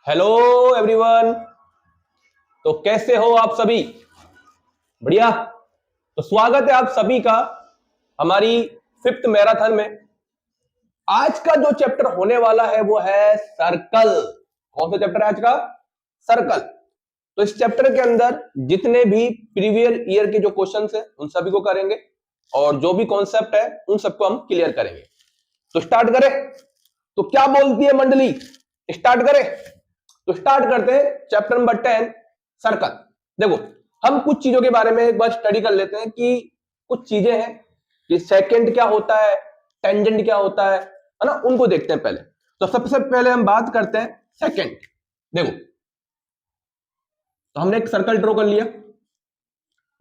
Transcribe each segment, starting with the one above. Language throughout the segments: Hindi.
Hello everyone. तो कैसे हो आप सभी? बढ़िया। तो स्वागत है आप सभी का हमारी फिफ्थ मैराथन में। आज का जो चैप्टर होने वाला है वो है सर्कल। कौन सा चैप्टर है आज का? सर्कल। तो इस चैप्टर के अंदर जितने भी प्रीवियस ईयर के जो क्वेश्चंस हैं उन सभी को करेंगे और जो भी कॉन्सेप्ट है उन सबको हम क्लियर करेंगे। तो स्टार्ट करें। तो क्या बोलती है मंडली? स्टार्ट करें। तो स्टार्ट करते हैं चैप्टर नंबर 10 सर्कल। देखो, हम कुछ चीजों के बारे में एक बार स्टडी कर लेते हैं कि कुछ चीजें हैं कि सेकंड क्या होता है, टेंजेंट क्या होता है ना, उनको देखते हैं पहले। तो सबसे पहले हम बात करते हैं सेकंड। देखो, तो हमने एक सर्कल ड्रॉ कर लिया।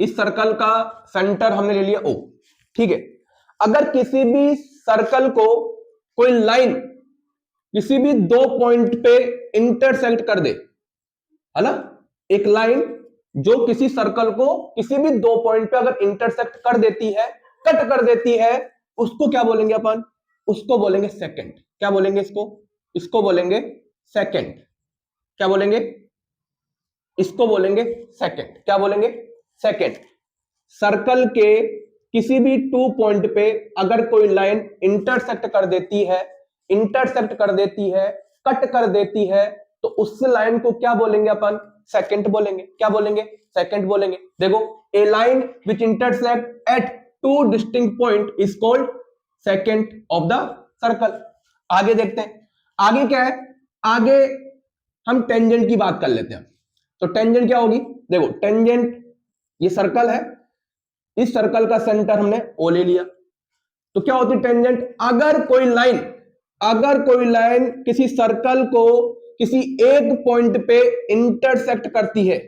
इस सर्कल का सेंटर हमने ले लिया O। ठीक है। अगर किसी भी सर्कल को कोई लाइन किसी भी दो पॉइंट पे इंटरसेक्ट कर दे, है ना, एक लाइन जो किसी सर्कल को किसी भी दो पॉइंट पे अगर इंटरसेक्ट कर देती है, कट कर देती है, उसको क्या बोलेंगे अपन? उसको बोलेंगे सेकंड। क्या बोलेंगे इसको? इसको बोलेंगे सेकंड। क्या बोलेंगे? इसको बोलेंगे सेकंड। क्या बोलेंगे? सेकंड। सर्कल के किसी भी टू पॉइंट पे अगर कोई लाइन इंटरसेक्ट कर देती है, इंटरसेक्ट कर देती है, कट कर देती है, तो उस लाइन को क्या बोलेंगे अपन? सेकंड बोलेंगे। क्या बोलेंगे? सेकंड बोलेंगे। देखो, a line which intersect at two distinct point is called secant of the circle. आगे देखते हैं, आगे क्या है? आगे हम टेंजेंट की बात कर लेते हैं। तो टेंजेंट क्या होगी? देखो, टेंजेंट ये सर्कल है, इस सर्कल का सेंटर हमने O ले लिया। तो क्या होती है टेंजेंट? अगर कोई लाइन किसी सर्कल को किसी एक पॉइंट पे इंटरसेक्ट करती है,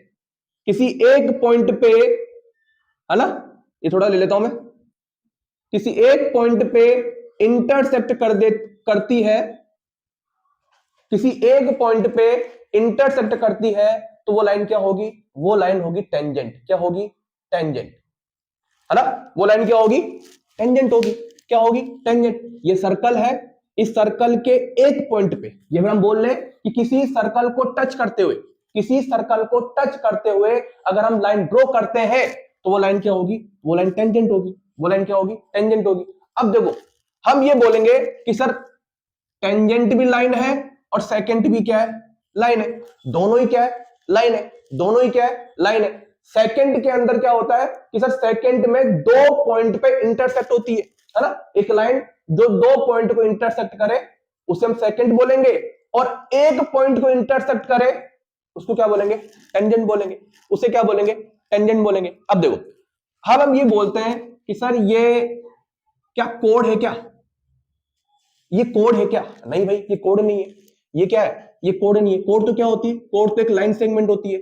किसी एक पॉइंट पे, है ना, ये थोड़ा ले लेता हूं मैं, किसी एक पॉइंट पे इंटरसेक्ट करती है, किसी एक पॉइंट पे इंटरसेक्ट करती है, तो वो लाइन क्या होगी? वो लाइन होगी टेंजेंट। क्या होगी? टेंजेंट, है ना। वो लाइन क्या होगी? टेंजेंट होगी। क्या होगी? टेंजेंट। ये सर्कल है, इस सर्कल के एक पॉइंट पे, ये हम बोल रहे हैं कि किसी सर्कल को टच करते हुए, किसी सर्कल को टच करते हुए अगर हम लाइन ड्रॉ करते हैं तो वो लाइन क्या होगी? वो लाइन टेंजेंट होगी। वो लाइन क्या होगी? टेंजेंट होगी। अब देखो, हम ये बोलेंगे कि सर टेंजेंट भी लाइन है और सेकेंड भी क्या है? लाइन है। दोनों ही क्या है? लाइन है। दोनों ही क्या है? लाइन है। सेकंड के अंदर क्या होता है कि सर सेकंड में दो पॉइंट पे इंटरसेक्ट होती है ना। एक लाइन जो दो पॉइंट को इंटरसेक्ट करे उसे हम सेकंड बोलेंगे, और एक पॉइंट को इंटरसेक्ट करे उसको क्या बोलेंगे? टेंजेंट बोलेंगे। उसे क्या बोलेंगे? टेंजेंट बोलेंगे। अब देखो, हम ये बोलते हैं कि सर ये क्या कोड है? क्या ये कोड है? क्या नहीं भाई, ये कोड नहीं है। ये क्या है? ये कोड नहीं है। कोड तो क्या होती है? कोड तो एक लाइन सेगमेंट होती है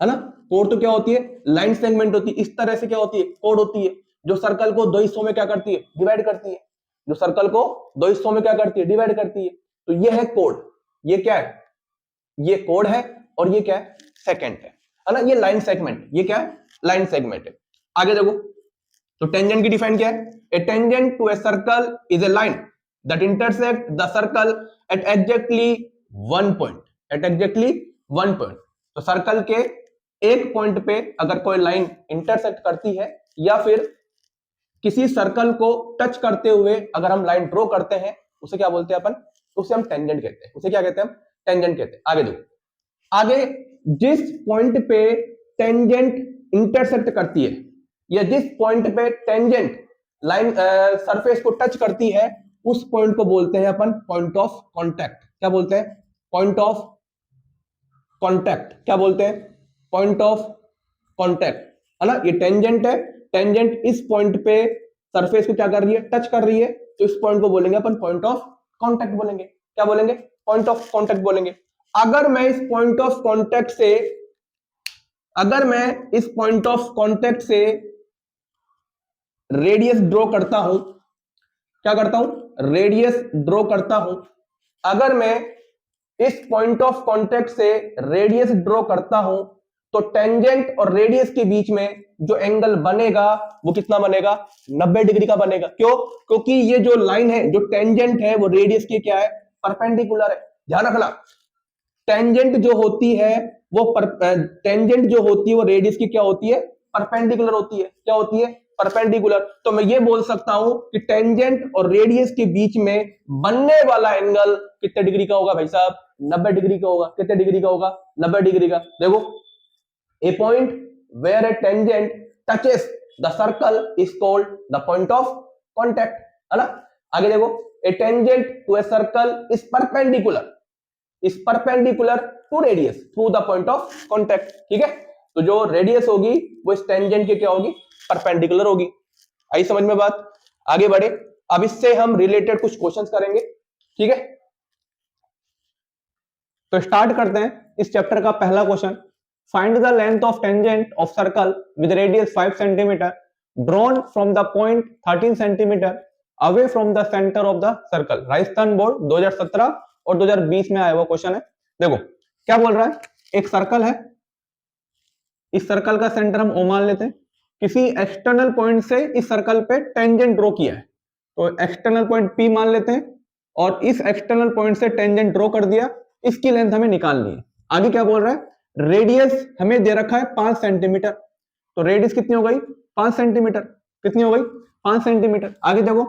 ना। कोड तो क्या होती है? लाइन सेगमेंट होती है। इस तरह से क्या होती है? कोड होती है, जो सर्कल को दो हिस्सों में क्या करती है? डिवाइड करती है। जो सर्कल को दो हिस्सों में क्या करती है? डिवाइड करती है। तो ये है कोड। ये क्या है? ये कोड है। और ये क्या है? सेकंड है ना। ये लाइन सेगमेंट, ये क्या है? लाइन सेगमेंट है। आगे देखो, तो टेंजेंट की डिफाइन क्या है? A tangent to a circle is a line that intersect the circle at exactly one point. At exactly one point. तो सर्कल के एक पॉइंट पे अगर कोई लाइन इंटरसेक्ट करती है या फिर किसी सर्कल को टच करते हुए अगर हम लाइन ड्रॉ करते हैं, उसे क्या बोलते हैं अपन? उसे हम टेंजेंट कहते हैं। उसे क्या कहते हैं हम? टेंजेंट कहते हैं। आगे देखो, आगे जिस पॉइंट पे टेंजेंट इंटरसेक्ट करती है या जिस पॉइंट पे टेंजेंट लाइन सरफेस को टच करती है, उस पॉइंट को बोलते हैं अपन पॉइंट ऑफ कांटेक्ट। क्या बोलते हैं? Point of contact. क्या बोलते हैं? पॉइंट ऑफ कांटेक्ट, है ना। ये टेंजेंट है, टेंजेंट इस पॉइंट पे सरफेस को क्या कर रही है? टच कर रही है, तो इस पॉइंट को बोलेंगे अपन पॉइंट ऑफ कांटेक्ट बोलेंगे। क्या बोलेंगे? पॉइंट ऑफ कांटेक्ट बोलेंगे। अगर मैं इस पॉइंट ऑफ कांटेक्ट से अगर मैं इस पॉइंट ऑफ कांटेक्ट से रेडियस ड्रॉ करता हूं, क्या करता हूं? रेडियस ड्रॉ करता हूं। अगर मैं इस पॉइंट ऑफ कांटेक्ट से रेडियस ड्रॉ करता हूं, तो टेंजेंट और रेडियस के बीच में जो एंगल बनेगा वो कितना बनेगा? 90 डिग्री का बनेगा। क्यों? क्योंकि ये जो लाइन है, जो टेंजेंट है, वो रेडियस के क्या है? परपेंडिकुलर है। ध्यान रखना, टेंजेंट जो होती है वो रेडियस की क्या होती है, परपेंडिकुलर होती है। क्या होती है, परपेंडिकुलर। तो मैं ये बोल सकता हूं कि टेंजेंट और रेडियस के बीच में बनने वाला एंगल कितने डिग्री का होगा भाई साहब, 90 डिग्री का होगा। कितने डिग्री का होगा, 90 डिग्री का। देखो, a point where a tangent touches the circle is called the point of contact, है ना। आगे देखो, a tangent to a circle is perpendicular to radius through the point of contact। ठीक है, तो जो रेडियस होगी वो इस टेंजेंट के क्या होगी, परपेंडिकुलर होगी। आई समझ में बात, आगे बढ़े। अब इससे हम रिलेटेड कुछ क्वेश्चंस करेंगे। ठीक है, तो स्टार्ट करते हैं इस चैप्टर का पहला question. Find the length of tangent of circle with radius 5 centimetre drawn from the point 13 centimetre away from the centre of the circle. Rajasthan board 2017 और 2020 में आया हुआ क्वेश्चन है। देखो क्या बोल रहा है, एक सर्कल है, इस सर्कल का सेंटर हम O मान लेते हैं, किसी एक्सटर्नल पॉइंट से इस सर्कल पे टेंजेंट ड्रॉ किया है, तो एक्सटर्नल पॉइंट P मान लेते हैं, और इस एक्सटर्नल पॉइंट से टेंजेंट ड्रॉ कर दिया, इसकी लेंथ हमें निकालनी है। आगे क्या बोल रहा है, रेडियस हमें दे रखा है 5 सेंटीमीटर, तो रेडियस कितनी हो गई, 5 सेंटीमीटर। कितनी हो गई, 5 सेंटीमीटर। आगे देखो,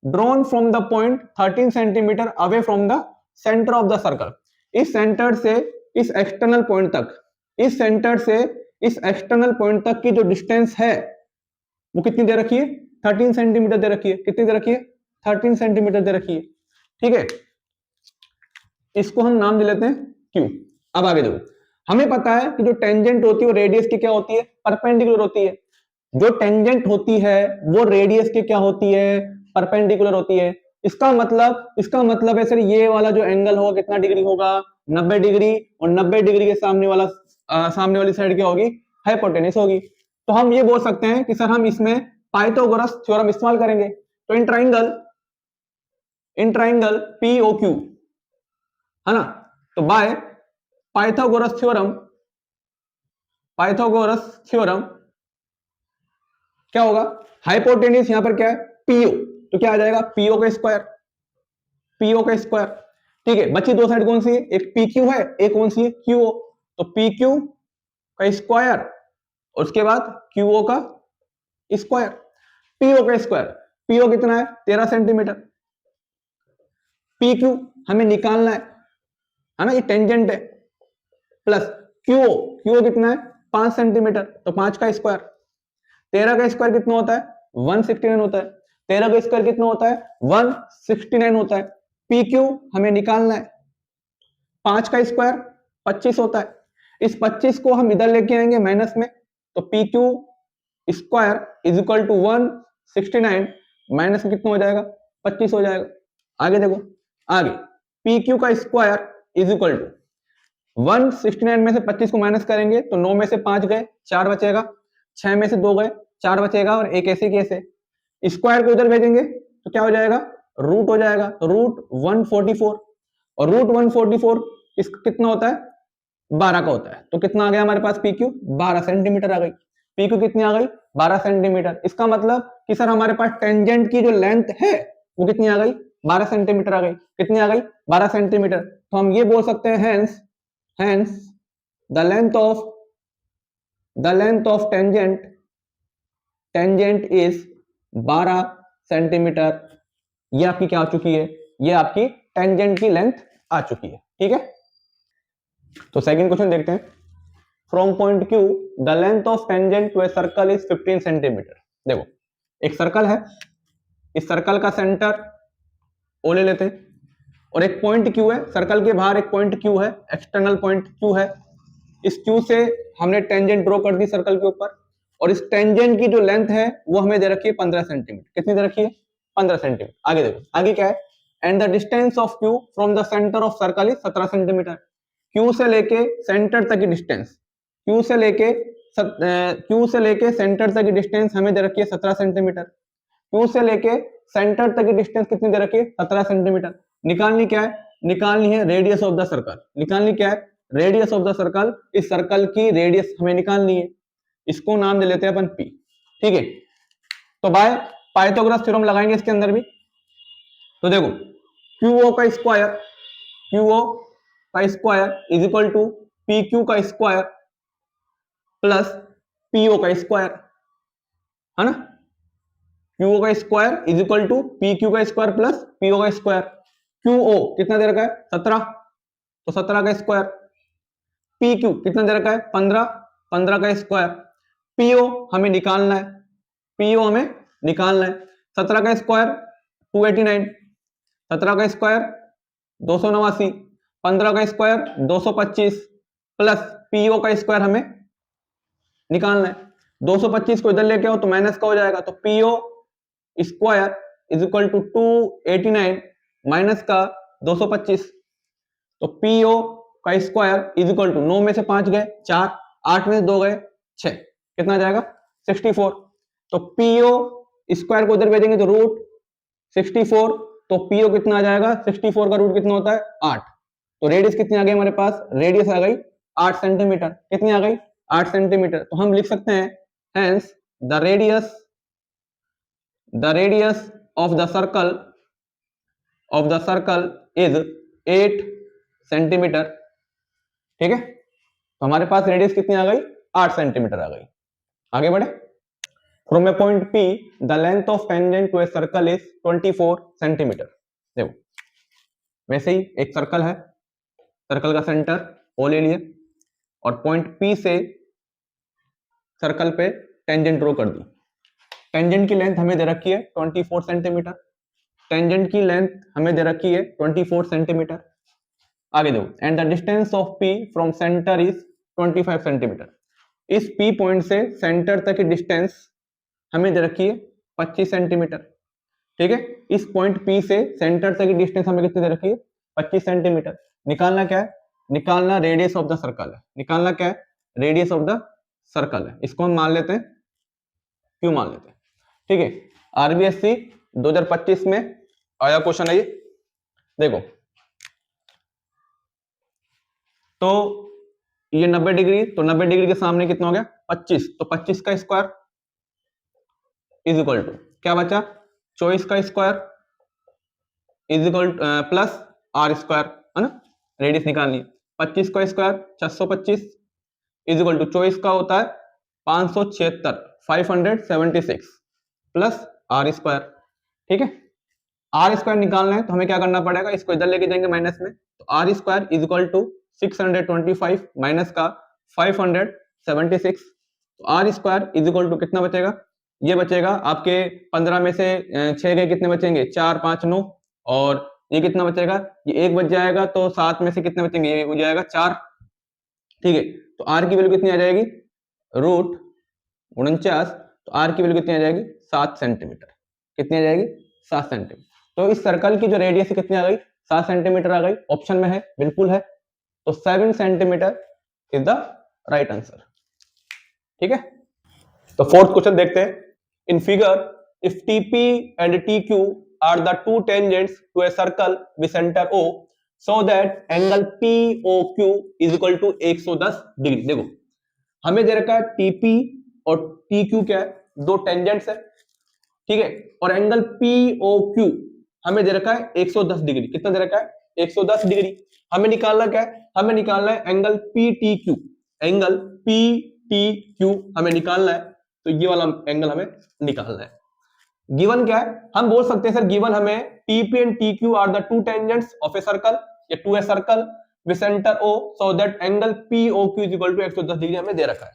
drawn from the point 13 centimetre away from the centre of the circle. इस सेंटर से इस एक्सटर्नल पॉइंट तक, इस सेंटर से इस एक्सटर्नल पॉइंट तक की जो डिस्टेंस है वो कितनी दे रखी है, 13 सेंटीमीटर दे रखी है। कितनी दे रखी है, 13 सेंटीमीटर दे रखी है। ठीक है, इसको हम नाम दे लेते हैं Q। अब आगे देखो, हमें पता है कि जो टेंजेंट होती है वो रेडियस की क्या होती है, परपेंडिकुलर होती है। जो टेंजेंट होती है वो रेडियस की क्या होती है, परपेंडिकुलर होती है। इसका मतलब है सर ये वाला जो एंगल होगा कितना डिग्री होगा, 90 डिग्री, और 90 डिग्री के सामने वाली साइड क्या होगी, हाइपोटेन्यूस होगी। तो हम ये बोल सकते हैं कि सर हम इसमें पाइथागोरस थ्योरम इस्तेमाल करेंगे। तो इन ट्राइंगल POQ, है ना, तो बाय पाइथागोरस थ्योरम क्या होगा, हाइपोटेन्यूस यहां पर क्या है, PO, तो क्या आ जाएगा, PO का स्क्वायर। ठीक है, बची दो साइड कौन सी है, एक PQ है, एक कौन सी है, QO। तो PQ का स्क्वायर और उसके बाद QO का स्क्वायर। PO का स्क्वायर, PO कितना है, 13 सेंटीमीटर। PQ हमें निकालना है ना, ये टेंजेंट है, प्लस QO कितना है, 5 सेंटीमीटर, तो 5 का स्क्वायर। 13 का स्क्वायर कितना होता है, 169 होता है। 13 का स्क्वायर कितना होता है, 169 होता है। PQ हमें निकालना है, 5 का स्क्वायर 25 होता है। इस 25 को हम इधर लेके आएंगे माइनस में, तो PQ square is equal to 169 minus में कितना हो जाएगा, 25 हो जाएगा। आगे देखो, आगे PQ का स्क्वायर इज इक्वल टू 169 में से 25 को माइनस करेंगे तो 9 में से 5 गए, 4 बचेगा, 6 में से 2 गए, 4 बचेगा, और एक ऐसे कैसे स्क्वायर को उधर भेजेंगे तो क्या हो जाएगा, रूट हो जाएगा, रूट 144, और रूट 144 कितना होता है, 12 का होता है। तो कितना आ गया हमारे पास, PQ 12 सेंटीमीटर आ गई। PQ कितनी आ गई, 12 सेंटीमीटर। इसका मतलब कि सर हमारे पास टेंजेंट की जो लेंथ है वो कितनी आ गई, 12 सेंटीमीटर आ गई। कितनी आ गई, 12 सेंटीमीटर। तो हम ये बोल सकते हैं hence the length of tangent is 12 centimetre. ये आपकी क्या आ चुकी है, ये आपकी टेंजेंट की लेंथ आ चुकी है। ठीक है, तो सेकंड क्वेश्चन देखते हैं। From point Q the length of tangent to a circle is 15 centimetre. देखो एक सर्कल है, इस सर्कल का सेंटर O ले लेते हैं, और एक पॉइंट Q है, सर्कल के बाहर एक पॉइंट Q है, एक्सटर्नल पॉइंट Q है। इस Q से हमने टेंजेंट ड्रॉ कर दी सर्कल के ऊपर, और इस टेंजेंट की जो लेंथ है वो हमें दे रखी है 15 सेंटीमीटर। कितनी दे रखी है, 15 सेंटीमीटर। आगे देखो, आगे क्या है, and the distance of Q from the centre of circle is 17 centimetre. Q से लेके सेंटर तक की डिस्टेंस, Q से लेके सेंटर तक की डिस्टेंस हमें दे रखी है 17 सेंटीमीटर। Q से लेके सेंटर तक की डिस्टेंस कितनी दे रखी है, 17 सेंटीमीटर। निकालनी क्या है, निकालनी है रेडियस ऑफ द सर्कल। निकालनी क्या है, रेडियस ऑफ द सर्कल। इस सर्कल की रेडियस हमें निकालनी है, इसको नाम दे लेते हैं अपन P। ठीक है, तो बाय पाइथागोरस थ्योरम लगाएंगे इसके अंदर भी। तो देखो QO का स्क्वायर, QO का square is equal to P Q का स्क्वायर प्लस पीओ का स्क्वायर, है ना। क्यू का square is equal to P Q का स्क्वायर प्लस पीओ का स्क्वायर। क्यू ओ कितना दे रखा है 17, तो 17 का स्क्वायर। पी क्यू कितना दे रखा है 15, 15 का स्क्वायर। पीओ हमें निकालना है, पीओ हमें निकालना है। 17 का स्क्वायर 289, 17 का स्क्वायर 289, 15 का स्क्वायर 225 प्लस पीओ का स्क्वायर हमें निकालना है। 225 को इधर लेके आओ तो माइनस का हो जाएगा, तो PO square is equal to 289 minus का 225, तो पीओ का स्क्वायर इज इक्वल टू 9 में से 5 गए 4, 8 में से 2 गए 6, कितना जाएगा 64। तो पीओ स्क्वायर को इधर भेजेंगे तो रूट 64, तो पीओ कितना आ जाएगा 64 का रूट कितना होता है 8। तो रेडियस कितनी आ गई हमारे पास, रेडियस आ गई 8 सेंटीमीटर। कितनी आ गई 8 सेंटीमीटर। तो हम लिख सकते हैं hence the radius of the circle is 8 centimetre. ठीक है, तो हमारे पास रेडियस कितनी आ गई 8 सेंटीमीटर आ गई। आगे बढ़े। From a point P the length of tangent to a circle is 24 centimetre. देखो वैसे ही एक सर्कल है, सर्कल का सेंटर O ले लिए और पॉइंट P से सर्कल पे टेंजेंट ड्रॉ कर दी। टेंजेंट की लेंथ हमें दे रखी है 24 सेंटीमीटर, टेंजेंट की लेंथ हमें दे रखी है 24 सेंटीमीटर। आगे देखो and the distance of P from centre is 25 centimetre. इस P पॉइंट से सेंटर तक की डिस्टेंस हमें दे रखी है 25 सेंटीमीटर। ठीक है, इस पॉइंट P से सेंटर तक की डिस्टेंस हमें कितनी दे रखी है 25 सेंटीमीटर। निकालना क्या है, निकालना रेडियस ऑफ द सर्कल है। निकालना क्या है, रेडियस ऑफ द सर्कल है। इसको हम मान लेते हैं क्यों मान लेते हैं। ठीक है, आरबीएससी 2025 में आया क्वेश्चन है ये। देखो तो ये 90 डिग्री, तो 90 डिग्री के सामने कितना हो गया 25, तो 25 का स्क्वायर इज इक्वल टू क्या बचा 24 का square is equal plus R square, है ना। रेडियस निकालनी है, 25 का स्क्वायर 625 इज इक्वल टू 24 का होता है 576 576 प्लस आर स्क्वायर। ठीक है, आर स्क्वायर निकालना है तो हमें क्या करना पड़ेगा, इसको इधर लेके जाएंगे माइनस में, तो R square is equal to 625 minus का 576, तो R square is equal to कितना बचेगा, ये बचेगा आपके 15 में से 6 गए कितने बचेंगे 4 5 9, और ये कितना बचेगा, ये 1 बच जाएगा, तो 7 में से कितने बचेंगे, ये हो जाएगा 4। ठीक है, तो आर की वैल्यू कितनी आ जाएगी रूट 49, तो आर की वैल्यू कितनी आ जाएगी 7 सेंटीमीटर। कितनी आ जाएगी 7 सेंटीमीटर। तो इस सर्कल की जो रेडियस है कितनी आ गई 7 सेंटीमीटर आ गई। ऑप्शन में है, बिल्कुल है, तो 7 centimetre is the right answer. ठीक है, तो फोर्थ क्वेश्चन देखते हैं। In figure if TP and TQ are the two tangents to a circle with centre O so that angle POQ is equal to 110 degree. देखो हमें दे रखा है टीपी और टीक्यू क्या है, दो टेंजेंट्स है। ठीक है, और एंगल POQ हमें दे रखा है 110 डिग्री। कितना दे रखा है 110 डिग्री। हमें निकालना क्या है, हमें निकालना है एंगल PTQ। एंगल PTQ हमें निकालना है, तो ये वाला एंगल हमें निकालना है। गिवन क्या है, हम बोल सकते हैं सर गिवन हमें TP and TQ are the two tangents of a circle या to a circle with centre O so that angle POQ is equal to 110 degree हमें दे रखा है।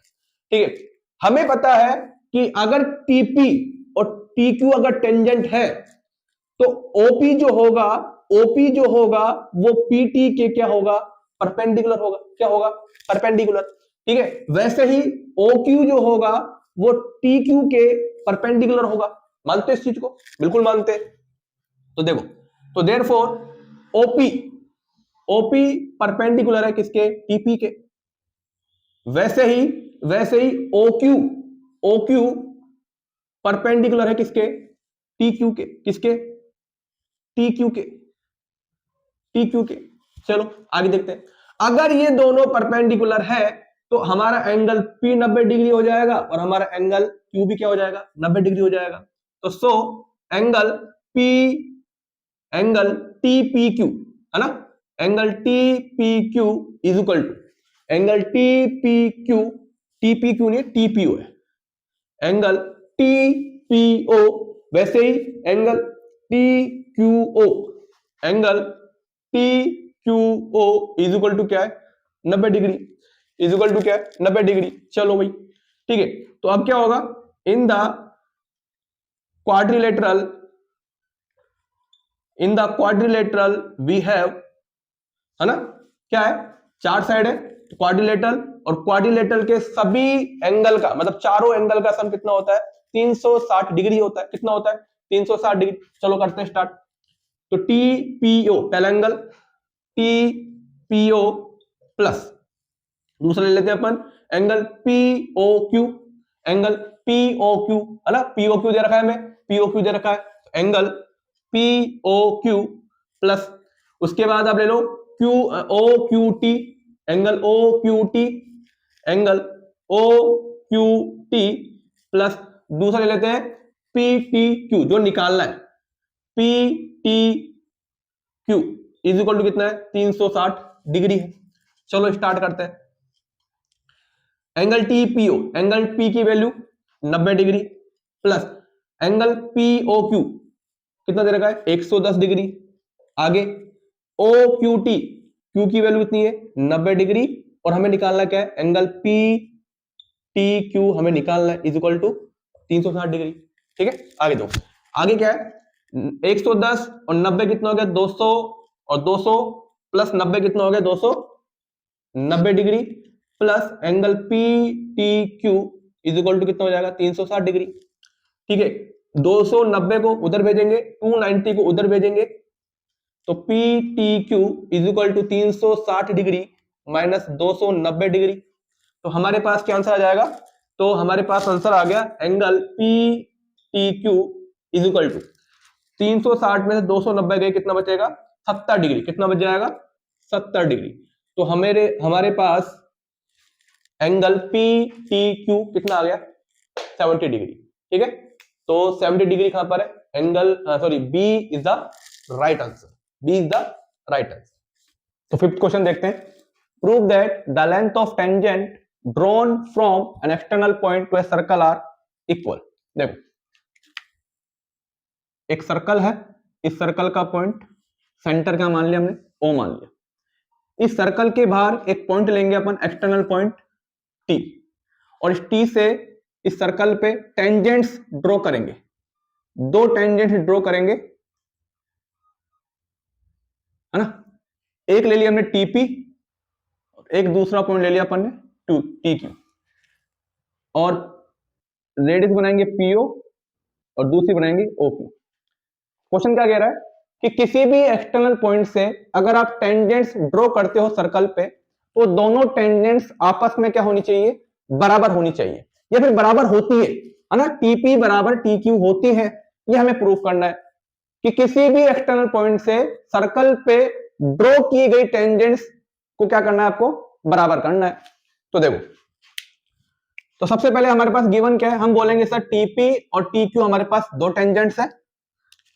ठीक है, हमें पता है कि अगर TP और TQ अगर टेंजेंट है तो OP जो होगा वो PT के क्या होगा परपेंडिकुलर होगा। क्या होगा परपेंडिकुलर। ठीक है, वैसे ही OQ जो होगा वो TQ के परपेंडिकुलर होगा। मानते इस चीज को, बिल्कुल मानते। तो देखो, तो देयरफॉर OP परपेंडिकुलर है किसके TP के, वैसे ही OQ परपेंडिकुलर है किसके TQ के, किसके TQ के। चलो आगे देखते हैं। अगर ये दोनों परपेंडिकुलर है तो हमारा एंगल P 90 डिग्री हो जाएगा और हमारा एंगल Q भी क्या हो जाएगा 90 डिग्री हो जाएगा। तो एंगल TPQ है ना, angle T P Q is equal to angle T P Q, T P Q नहीं टी पी ओ है, एंगल टी पी ओ, वैसे ही angle T Q O, angle T Q O is equal to क्या है 90 डिग्री, इज इक्वल टू क्या है 90 डिग्री। चलो भाई ठीक है, तो अब क्या होगा, in the quadrilateral, in the quadrilateral we have, है ना, क्या है, चार साइड है क्वाड्रिलेटरल, और क्वाड्रिलेटरल के सभी एंगल का मतलब चारों एंगल का सम कितना होता है 360 डिग्री होता है। कितना होता है 360 डिग्री। चलो करते हैं स्टार्ट। तो टी पीओ पहला एंगल, टी पीओ प्लस दूसरा ले लेते हैं अपन angle P O Q, angle P O Q, है ना, पीओ क्यू दे रखा है हमें, पीओ क्यू दे रखा है एंगल पीओ क्यू प्लस उसके बाद आप ले लो Q O Q T, angle O Q T, angle O Q T plus दूसरा ले लेते हैं पी टी क्यू जो निकालना है, P T Q is equal to कितना है 360 डिग्री है। चलो स्टार्ट करते हैं। Angle T P O, angle P की value 90 degree plus angle P O Q कितना दे रखा है 110 डिग्री। आगे ओ क्यू टी, क्यू की वैल्यू कितनी है 90 डिग्री, और हमें निकालना क्या है एंगल पी टी क्यू हमें निकालना है इज इक्वल टू 360 डिग्री। ठीक है, आगे दो, आगे क्या है 110 और 90 कितना हो गया 200, और 200 प्लस 90 कितना हो गया 290 degree plus angle P T Q is equal to कितना हो जाएगा 360 डिग्री। ठीक है, 290 को उधर भेजेंगे, 290 को उधर भेजेंगे, तो P T Q is equal to 360 degree minus 290 degree. तो हमारे पास क्या आंसर आ जाएगा, तो हमारे पास आंसर आ गया angle P T Q is equal to 360 में से 290 गए कितना बचेगा 70 डिग्री। कितना बच जाएगा 70 डिग्री। तो हमारे पास एंगल पी टी क्यू कितना आ गया 70 डिग्री। ठीक है, तो 70 डिग्री कहां पर है angle, sorry B is the right answer, B is the right answer. तो फिफ्थ क्वेश्चन देखते हैं। Prove that the length of tangent drawn from an external point to a circle are equal. देखो एक सर्कल है, इस सर्कल का पॉइंट सेंटर का मान लिया हमने ओ मान लिया, इस सर्कल के बाहर एक पॉइंट लेंगे अपन एक्सटर्नल पॉइंट टी, और इस टी से इस सर्कल पे टेंजेंट्स ड्रॉ करेंगे, दो टेंजेंट्स ड्रॉ करेंगे, है ना, एक ले लिया हमने टीपी, एक दूसरा पॉइंट ले लिया अपन ने टू टी क्यू, और रेडियस बनाएंगे पीओ और दूसरी बनाएंगे ओ क्यू। क्वेश्चन क्या कह रहा है कि किसी भी एक्सटर्नल पॉइंट से अगर आप टेंजेंट्स ड्रॉ करते हो सर्कल पे, तो दोनों टेंजेंट्स आपस में क्या होनी चाहिए बराबर होनी चाहिए, या फिर बराबर होती है ना, टीपी बराबर टी क्यू होती है। ये हमें प्रूफ करना है कि किसी भी एक्सटर्नल पॉइंट से सर्कल पे ड्रॉ की गई टेंजेंट्स को क्या करना है आपको बराबर करना है। तो देखो, तो सबसे पहले हमारे पास गिवन क्या है, हम बोलेंगे सर टीपी और टी क्यू हमारे पास दो टेंजेंट्स है,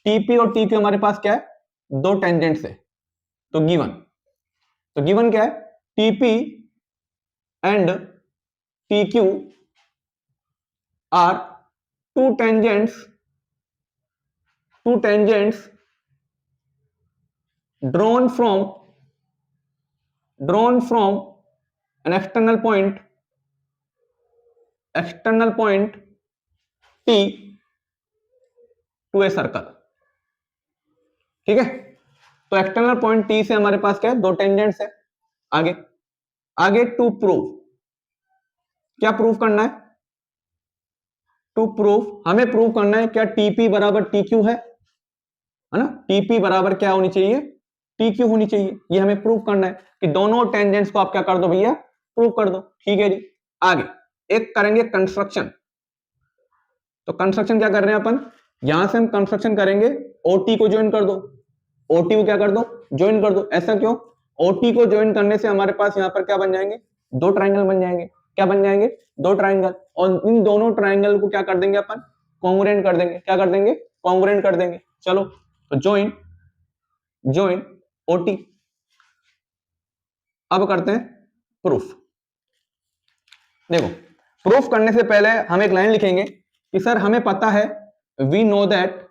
टीपी और टी क्यू हमारे पास क्या है दो टेंजेंट्स है। तो गिवन क्या है TP and T Q R to tangents drawn from an external point T to a circle। ठीक है, तो एक्सटर्नल पॉइंट T से हमारे पास क्या है दो टेंजेंट्स है। आगे टू प्रूव, क्या प्रूव करना है, हमें प्रूव करना है क्या टीपी बराबर टी क्यू है ना, टीपी बराबर क्या होनी चाहिए टी क्यू होनी चाहिए। ये हमें प्रूव करना है कि दोनों टेंजेंट्स को आप क्या कर दो भैया प्रूव कर दो। ठीक है जी, आगे एक करेंगे कंस्ट्रक्शन। तो कंस्ट्रक्शन क्या कर रहे हैं अपन, यहां से हम कंस्ट्रक्शन करेंगे, ओटी को ज्वाइन कर दो, ओटी को क्या कर दो ज्वाइन कर दो। ऐसा क्यों, ओटी को ज्वाइन करने से हमारे पास यहां पर क्या बन जाएंगे दो ट्राइंगल बन जाएंगे। क्या बन जाएंगे दो ट्राइंगल, और इन दोनों ट्राइंगल को क्या कर देंगे अपन कॉन्ग्रुएंट कर देंगे। क्या कर देंगे कॉन्ग्रुएंट कर देंगे। चलो तो ज्वाइन ओटी, अब करते हैं प्रूफ। देखो, प्रूफ करने से पहले हम एक लाइन लिखेंगे कि सर हमें पता है, we know that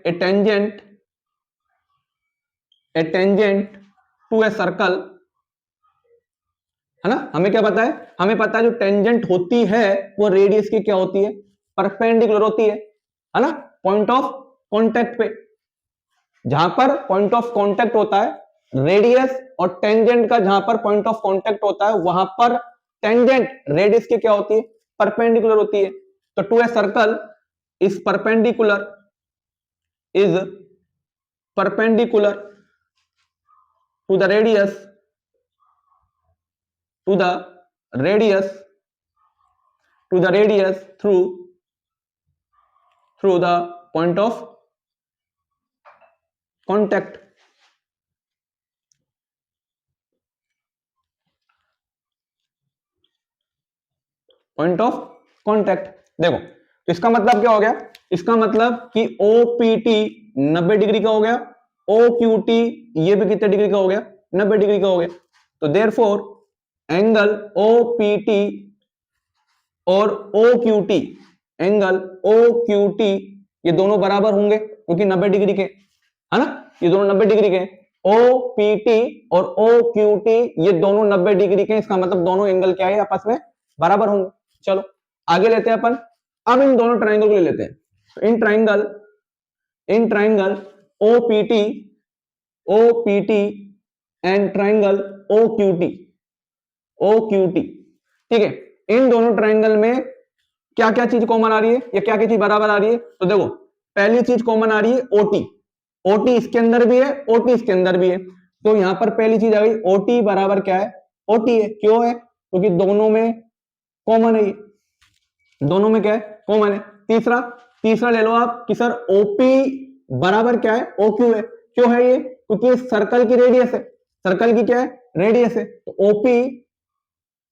a tangent to a circle, है ना। हमें क्या पता है, हमें पता है जो टेंजेंट होती है वो रेडियस की क्या होती है, परपेंडिकुलर होती है ना, पॉइंट ऑफ कांटेक्ट पे। जहां पर पॉइंट ऑफ कांटेक्ट होता है रेडियस, और टेंजेंट का जहां पर पॉइंट ऑफ कांटेक्ट होता है वहां पर टेंजेंट रेडियस की क्या होती है, परपेंडिकुलर होती है। तो to a circle is perpendicular to the radius through the point of contact। Point of contact. देखो, तो इसका मतलब क्या हो गया, इसका मतलब कि OPT 90 डिग्री का हो गया, OQT ये भी कितने डिग्री का हो गया, 90 डिग्री का हो गया। तो देयरफॉर एंगल OPT और OQT, एंगल OQT ये दोनों बराबर होंगे क्योंकि 90 डिग्री के, है ना, ये दोनों 90 डिग्री के। OPT और OQT ये दोनों 90 डिग्री के, इसका मतलब दोनों एंगल क्या है, आपस में बराबर होंगे। चलो आगे लेते हैं अपन, अब इन दोनों ट्राइंगल को ले लेते हैं। तो in triangle OPT and triangle OQT, ठीक है। इन दोनों ट्राइंगल में क्या क्या चीज कॉमन आ रही है या क्या क्या चीज बराबर आ रही है। तो देखो, पहली चीज कॉमन आ रही है OT इसके अंदर भी है, OT इसके अंदर भी है। तो यहां पर पहली चीज आ गई, OT बराबर क्या है, OT है। क्यों है, क्योंकि दोनों में कॉमन है, दोनों में क्या है, कॉमन है। तीसरा ले लो आप कि सर OP बराबर क्या है, OQ है। क्यों है ये, क्योंकि सर्कल की रेडियस है, सर्कल की क्या है, रेडियस है। तो OP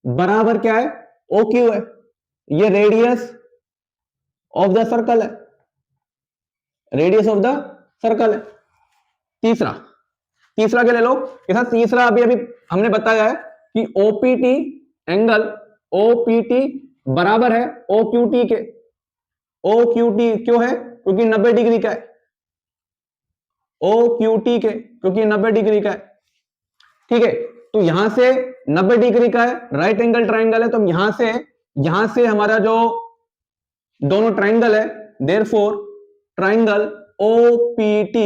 बराबर क्या है, OQ है, ये रेडियस ऑफ द सर्कल है, रेडियस ऑफ द सर्कल है। तीसरा क्या ले लो, तीसरा अभी हमने बताया है कि OPT एंगल OPT बराबर है OQT के। OQT क्यों है, क्योंकि 90 डिग्री का है, OQT के क्योंकि 90 डिग्री का है, ठीक है। तो यहां से 90 डिग्री का है, राइट एंगल ट्राइंगल है। तो यहां से हमारा जो दोनों ट्राइंगल है, देयरफॉर ट्राइंगल OPT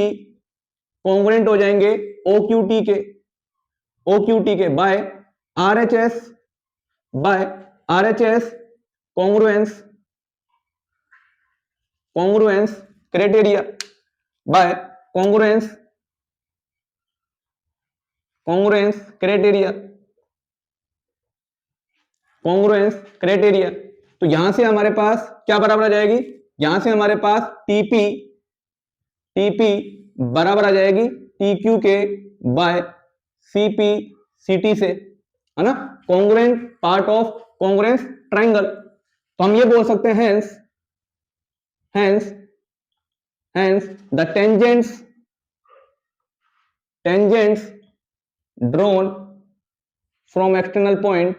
कॉन्ग्रुएंट हो जाएंगे OQT के by RHS congruence criteria, by congruence criteria. तो यहां से हमारे पास क्या बराबर आ जाएगी, यहां से हमारे पास TP बराबर आ जाएगी TQ के बाय CT से, है ना, congruent part of congruence triangle. तो हम ये बोल सकते हैं hence the tangents drawn from external point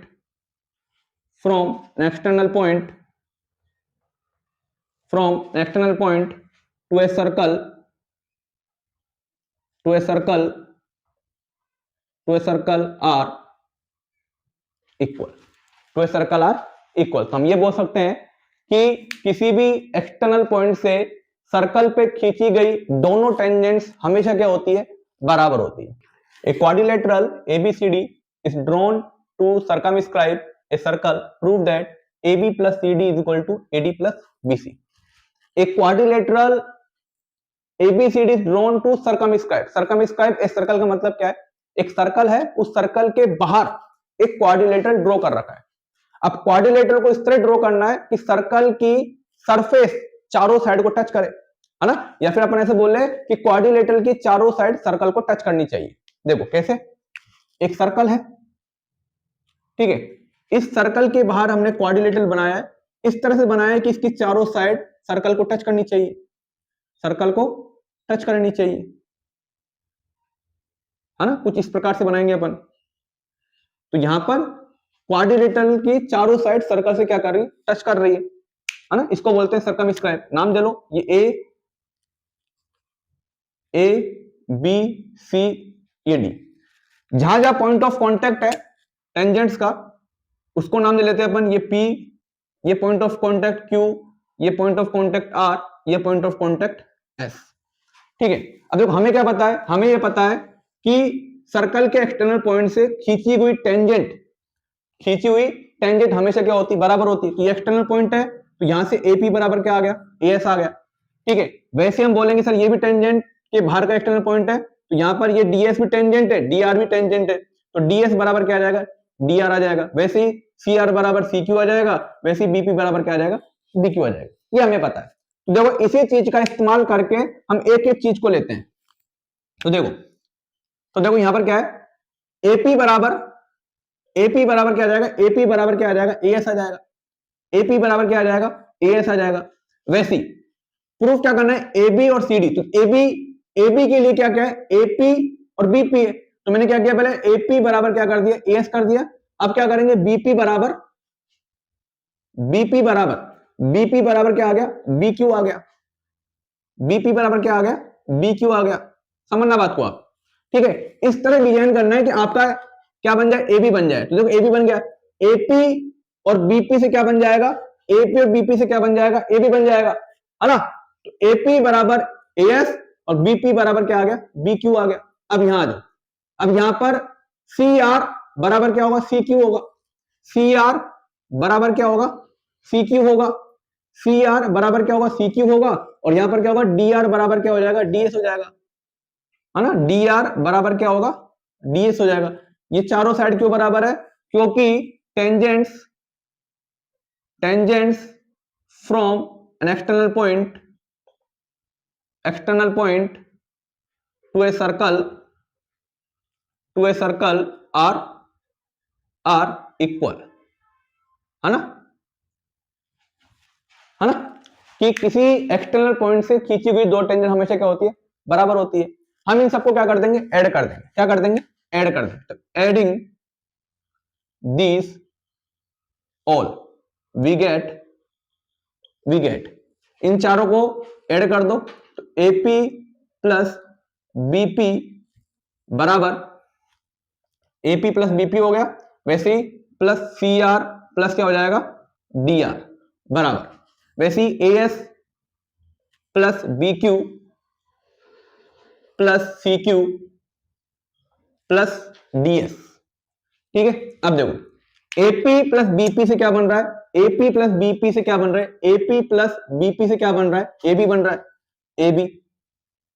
to a circle are equal, तो हम ये बोल सकते हैं कि किसी भी एक्सटर्नल पॉइंट से सर्कल पे खींची गई दोनों टेंजेंट्स हमेशा क्या होती है, बराबर होती है। A quadrilateral ABCD is drawn to circumscribe a circle, prove that AB plus CD is equal to AD plus BC। A quadrilateral ABCD is drawn to circumscribe a circle का मतलब क्या है, एक सर्कल है, उस सर्कल के बाहर एक क्वाड्रिलेटरल ड्रॉ कर रखा है। अब क्वाड्रिलेटरल को इस तरह ड्रॉ करना है कि सर्कल की सरफेस चारों साइड को टच करे, है ना, या फिर अपन ऐसे बोल रहे कि क्वाड्रिलेटरल की चारों साइड सर्कल को टच करनी चाहिए। देखो कैसे, एक सर्कल है, ठीक है, इस सर्कल के बाहर हमने क्वाड्रिलेटरल बनाया है, इस तरह से बनाया है कि इसकी चारों साइड सर्कल को टच करनी चाहिए, है ना, कुछ इस प्रकार से बनाएंगे अपन। तो यहां पर क्वाड्रिलेटरल की चारों साइड सर्कल से क्या कर रही है, टच कर रही है ना, इसको बोलते हैं सर्कमस्क्राइब। नाम दे लो, ये ए बी सी ये डी। जहां जहां पॉइंट ऑफ कांटेक्ट है टेंजेंट्स का, उसको नाम दे लेते हैं अपन, ये पी, ये पॉइंट ऑफ कांटेक्ट क्यू, ये पॉइंट ऑफ कांटेक्ट आर, ये पॉइंट ऑफ कांटेक्ट एस। ठीक है, अब देखो हमें क्या पता है, हमें ये पता है कि सर्कल के एक्सटर्नल पॉइंट से खींची हुई टेंजेंट हमेशा क्या होती है, बराबर होती है। तो ये एक्सटर्नल पॉइंट है, तो यहां से एपी बराबर क्या आ गया, एएस आ गया। ठीक है, वैसे हम बोलेंगे सर ये भी टेंजेंट के बाहर का एक्सटर्नल पॉइंट है, तो यहां पर ये डीएस भी टेंजेंट है, डीआर भी टेंजेंट है, तो डीएस बराबर क्या आ जाएगा, डीआर आ जाएगा। वैसे ही सीआर बराबर सीक्यू आ जाएगा, वैसे ही बीपी बराबर क्या आ जाएगा, बीक्यू आ जाएगा। ये हमें पता है। तो देखो इसी चीज का इस्तेमाल करके हम एक एक चीज को लेते हैं। तो देखो यहां पर क्या है, एपी बराबर क्या आ जाएगा, एपी बराबर क्या आ जाएगा, एएस आ जाएगा। एपी बराबर क्या आ जाएगा, एएस आ जाएगा। वैसे प्रूफ क्या करना है, एबी और सीडी। तो एबी के लिए क्या क्या है, एपी और बीपी है। तो मैंने क्या किया, पहले एपी बराबर क्या कर दिया, एएस कर दिया। अब क्या करेंगे, बीपी बराबर क्या आ गया, बीक्यू आ गया। बीपी बराबर क्या आ गया, बीक्यू आ गया। समझना बात को आप। ठीक है, इस तरह डिजाइन करना है कि आपका क्या बन जाए, एबी बन जाए। तो देखो एबी बन गया, एपी और बीपी से क्या बन जाएगा, एपी और बीपी से क्या बन जाएगा, एबी बन जाएगा, है ना। तो एपी बराबर एएस और बीपी बराबर क्या आ गया, बीक्यू आ गया। अब यहां आ जाओ, अब यहां पर सी आर बराबर क्या होगा, सी क्यू होगा। सी आर बराबर क्या होगा, सी क्यू होगा। सी आर बराबर क्या होगा, सी क्यू होगा। और यहां पर क्या होगा, डी आर बराबर क्या हो जाएगा, डीएस हो जाएगा, है ना। डी आर बराबर क्या होगा, डीएस हो जाएगा। ये चारों साइड क्यों बराबर है, क्योंकि tangents from an external point to a circle are equal, है ना, कि किसी एक्सटर्नल पॉइंट से खींची हुई दो टेंजेंट हमेशा क्या होती है, बराबर होती है। हम इन सबको क्या कर देंगे, ऐड कर देंगे। क्या कर देंगे, ऐड कर देंगे। तो adding these all we get इन चारों को ऐड कर दो। तो एपी प्लस बीपी बराबर, एपी प्लस बीपी हो गया। वैसे ही प्लस सी आर प्लस क्या हो जाएगा, डी आर बराबर, वैसे ही AS plus BQ plus C Q plus DS. ठीक है, अब देखो एपी प्लस बीपी से क्या बन रहा है, एपी प्लस बीपी से क्या बन रहा है, एपी प्लस बीपी से क्या बन रहा है, एबी बन रहा है, AB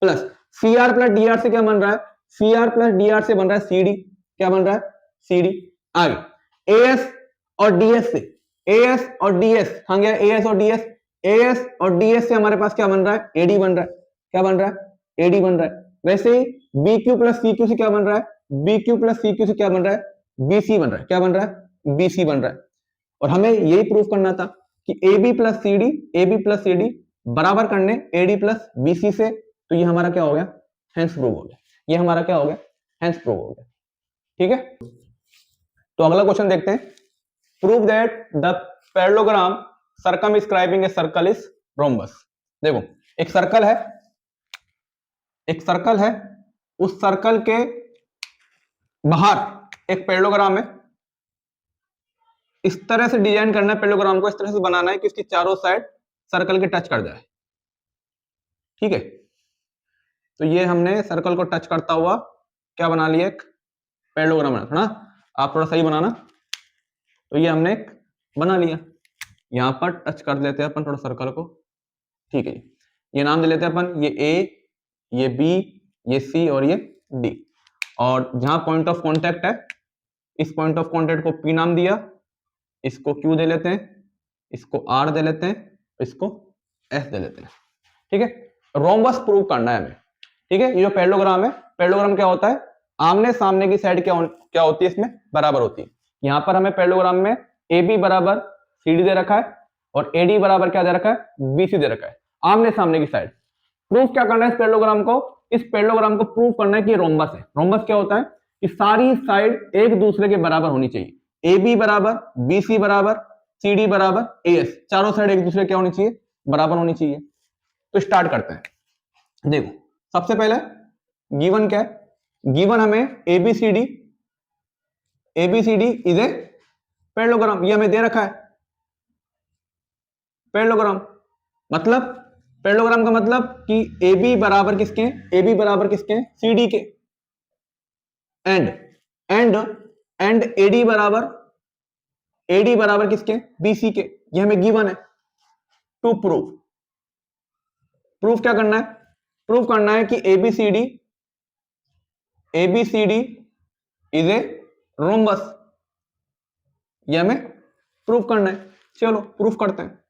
plus CR plus DR से क्या बन रहा है, सीआर प्लस डीआर से बन रहा है सीडी। क्या बन रहा है, सीडी। आगे एएस और डीएस से, एएस और डीएस, हाँ गया एएस और डीएस, एएस और डीएस से हमारे पास क्या बन रहा है, एडी बन रहा है। क्या बन रहा है, एडी बन रहा है। वैसे ही बीक्यू प्लस सीक्यू से क्या बन रहा है, बीक्यू प्लस सीक्यू से क्या बन रहा है, बीसी बन रहा है। क्या बन रहा है, बीसी बन रहा है। और हमें यही प्रूफ करना था कि एबी प्लस सीडी बराबर करने एडी प्लस बीसी से। तो ये हमारा क्या हो गया, हेंस प्रूव हो गया। ये हमारा क्या हो गया, हेंस प्रूव हो गया। ठीक है, तो अगला क्वेश्चन देखते हैं। Prove that the parallelogram circumscribing A circle is rhombus. देखो एक सर्कल है, उस सर्कल के बाहर एक पैरेललोग्राम है। इस तरह से डिजाइन करना है पैरेललोग्राम को, इस तरह से बनाना है कि इसकी चारों साइड सर्कल के टच कर जाए। ठीक है, तो ये हमने सर्कल को टच करता हुआ क्या बना लिया, एक पैरेललोग्राम बना। थोड़ा आप थोड़ा सही बनाना। तो ये हमने एक बना लिया, यहां पर टच कर लेते हैं अपन थोड़ा सर्कल को। ठीक है, ये नाम दे लेते हैं अपन, ये ए, ये बी, ये सी और ये डी। और जहां पॉइंट ऑफ कांटेक्ट है, इस पॉइंट ऑफ कांटेक्ट को पी नाम दिया, इसको क्यू दे लेते हैं, इसको आर दे लेते हैं, इसको एस दे लेते हैं। ठीक है, रोम्बस प्रूव करना है हमें। ठीक है, ये जो पैरेललोग्राम है, पैरेललोग्राम क्या होता है, आमने सामने की साइड क्या होती है, इसमें बराबर होती है। यहां पर हमें पैरेललोग्राम में AB बराबर CD दे रखा है और AD बराबर क्या दे रखा है, BC दे रखा है, आमने सामने की साइड। प्रूफ क्या करना है इस पैरेललोग्राम को, इस पैरेललोग्राम को प्रूव करना है कि रोम्बस है। रोम्बस क्या होता है कि सारी साइड एक दूसरे के बराबर होनी चाहिए। ए बी बराबर, बी सी बराबर, सी डी बराबर, ए एस, चारों साइड एक दूसरे क्या होनी चाहिए, बराबर होनी चाहिए। तो स्टार्ट करते हैं। देखो सबसे पहले गिवन क्या है, गिवन हमें एबीसीडी इज ए पैरेललोग्राम, ये हमें दे रखा है। पैरेललोग्राम मतलब, पैरेललोग्राम का मतलब कि ए बी बराबर किसके, ए बी बराबर किसके, सी डी के, एंड एडी बराबर किसके, बीसी के। ये हमें गिवन है। टू प्रूफ क्या करना है, प्रूफ करना है कि एबीसीडी इज ए रोम्बस, ये हमें प्रूफ करना है। चलो प्रूफ करते हैं।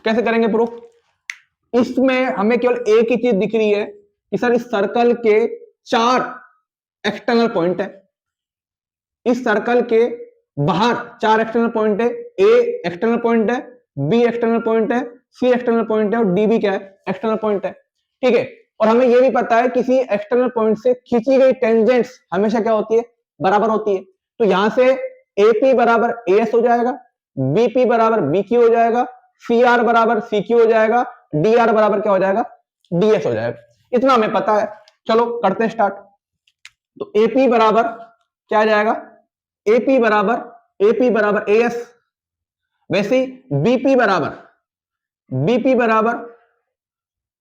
कैसे करेंगे प्रूफ, इसमें हमें केवल एक ही चीज दिख रही है कि सर इस सर्कल के 4 एक्सटर्नल पॉइंट है, इस सर्कल के बाहर 4 एक्सटर्नल पॉइंट है। ए एक्सटर्नल पॉइंट है, बी एक्सटर्नल पॉइंट है, सी एक्सटर्नल पॉइंट है और डी भी क्या है, एक्सटर्नल पॉइंट है। ठीक है, और हमें यह भी पता है किसी एक्सटर्नल पॉइंट से खींची गई टेंजेंट्स हमेशा क्या होती है, बराबर होती है। तो यहां से एपी बराबर एएस हो जाएगा, बीपी बराबर बीक्यू हो जाएगा, सीआर बराबर सीक्यू हो जाएगा, डीआर बराबर क्या हो जाएगा, डीएस हो जाएगा। इतना हमें पता है। चलो करते हैं स्टार्ट। तो एपी बराबर क्या आ जाएगा, एपी बराबर एएस, वैसे ही बीपी बराबर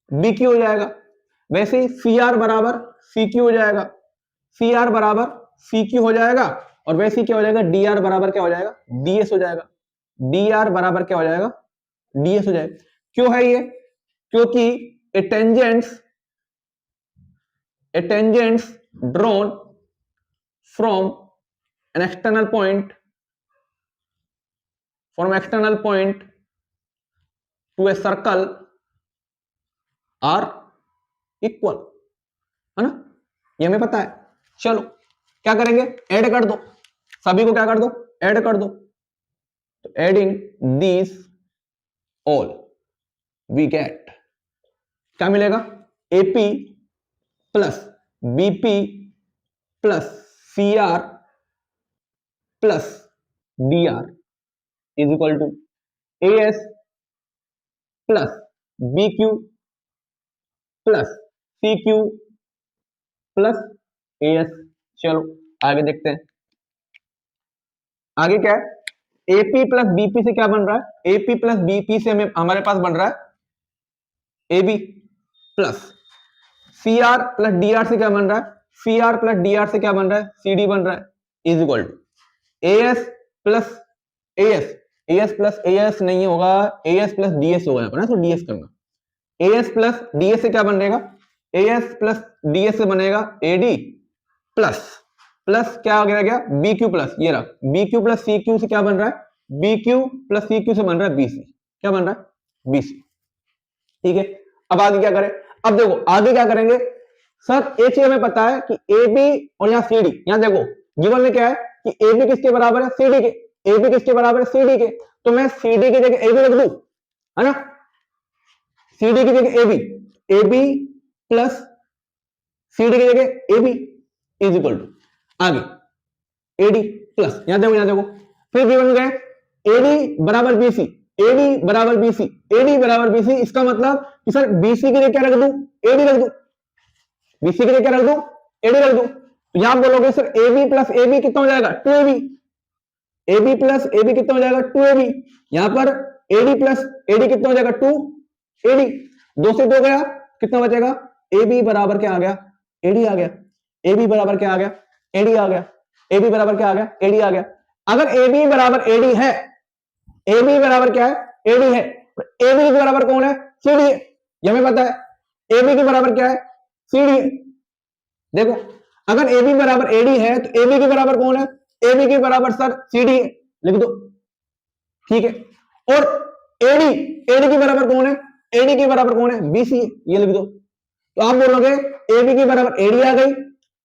बीक्यू हो जाएगा, वैसे ही सीआर बराबर सीक्यू हो जाएगा, सीआर बराबर सीक्यू हो जाएगा, और वैसे ही क्या हो जाएगा, डीआर बराबर क्या हो जाएगा, डीएस हो जाएगा, डीआर बराबर क्या हो जाएगा, डीएस हो जाएगा। क्यों है ये, क्योंकि a tangents drawn from an external point to a circle are equal, है ना, ये हमें पता है। चलो क्या करेंगे, ऐड कर दो, सभी को क्या कर दो, ऐड कर दो। तो adding these all we get क्या मिलेगा, AP plus BP plus CR plus DR is equal to AS plus BQ plus CQ plus AS. चलो आगे देखते हैं, आगे क्या है, एपी प्लस बीपी से क्या बन रहा है, एपी प्लस बीपी से हमें हमारे पास बन रहा है AB, plus CR plus DR से क्या बन रहा है, सीआर प्लस डीआर से क्या बन रहा है, सीडी बन रहा है, is equal to AS plus AS नहीं होगा, एएस प्लस डीएस होगा, यहाँ पर तो डीएस करना। एएस प्लस डीएस से क्या बनेगा, एएस प्लस डीएस से बनेगा एडी प्लस क्या आ गया बीक्यू प्लस, ये रहा बीक्यू प्लस सीक्यू से क्या बन रहा है, बीक्यू प्लस सीक्यू से बन रहा है बीसी, क्या बन रहा है, बीसी। ठीक है, अब आगे क्या करें, अब देखो आगे क्या करेंगे, सर एक चीज हमें पता है कि ए बी और यहाँ सी डी, यहाँ देखो गिवन में क्या है कि ए बी किसके बराबर है, सी डी के, ए बी किसके बराबर है, सी डी के, तो मैं सी डी की जगह ए बी रख दूं, है ना, सी डी की जगह A B plus C D की जगह A B is equal to आगे एडी प्लस, यहां देखो फिर गिवन में गए एडी बराबर बीसी, एडी बराबर बीसी, एडी बराबर बीसी, इसका मतलब कि सर बीसी की जगह क्या रख दूं, एडी रख दूं, बीसी की जगह क्या रख दूं, एडी रख दूं। तो यहां बोलोगे सर AB प्लस AB कितना हो जाएगा, 2AB, AB प्लस AB कितना हो जाएगा, 2AB, यहां पर AD प्लस AD कितना हो जाएगा, 2AD, 2 से 2 गया, कितना बचेगा, AB बराबर क्या आ गया, AD आ गया, AB बराबर क्या आ गया, AD आ गया, AB बराबर क्या आ गया, AD आ गया। अगर AB बराबर AD है, AB बराबर क्या है, AD है, AB के बराबर कौन है, CD है, ये हमें पता है। AB के बराबर क्या है, CD है। देखो अगर AB बराबर AD है तो AB के बराबर कौन है, AB के बराबर सर CD है, लिख दो, ठीक है। और AD के बराबर कौन है, AD के बराबर कौन है, BC है, ये लिख दो। तो आप बोलोगे AB के बराबर AD आ गई,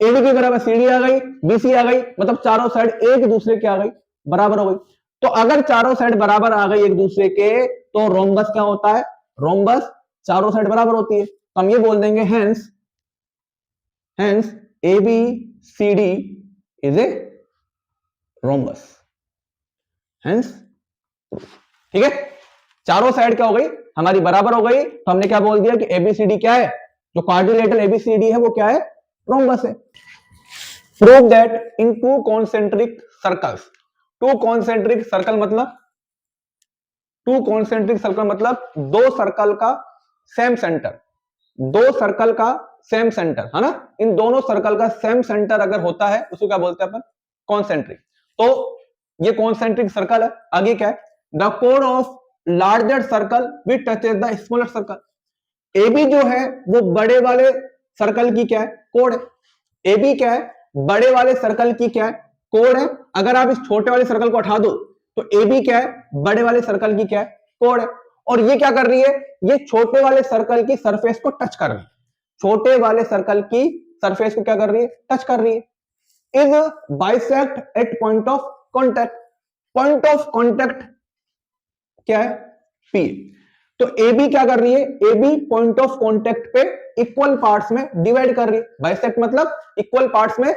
AD के बराबर CD आ गई, BC आ गई, मतलब चारों साइड एक दूसरे के आ गई, बराबर हो गई। तो अगर चारों साइड बराबर आ गई एक दूसरे के, तो रोम्बस क्या होता है, रोम्बस चारों साइड बराबर होती है। तो हम ये बोल देंगे hence ABCD is a rhombus, hence. ठीक है, चारों साइड क्या हो गई हमारी बराबर हो गई, तो हमने क्या बोल दिया कि एबीसीडी क्या है, जो क्वाड्रिलेटरल एबीसीडी है वो क्या है, रोम्बस है। Prove that in to concentric circles, to concentric circle मतलब दो सर्कल का सेम सेंटर, दो सर्कल का सेम सेंटर है ना, इन दोनों सर्कल का सेम सेंटर अगर होता है उसको क्या बोलते हैं अपन, कॉन्सेंट्रिक। तो ये कॉन्सेंट्रिक सर्कल है। आगे क्या है, द कोड of larger circle which touches the smaller circle. A B जो है वो बड़े वाले सर्कल की क्या है, कोड है। ए बी क्या है, बड़े वाले सर्कल की क्या है, कोड है। अगर आप इस छोटे वाले सर्कल को हटा दो तो ए बी क्या है, बड़े वाले सर्कल की क्या है, कोड है। और ये क्या कर रही है, ये छोटे वाले सर्कल की सरफेस को टच कर रही है, छोटे वाले सर्कल की सरफेस को क्या कर रही है, टच कर रही है। Is bisect at point of contact, point of contact क्या है, पी। तो ए बी क्या कर रही है, A B point of contact पे इक्वल पार्ट्स में डिवाइड कर रही है। बाइसेक्ट मतलब इक्वल पार्ट्स में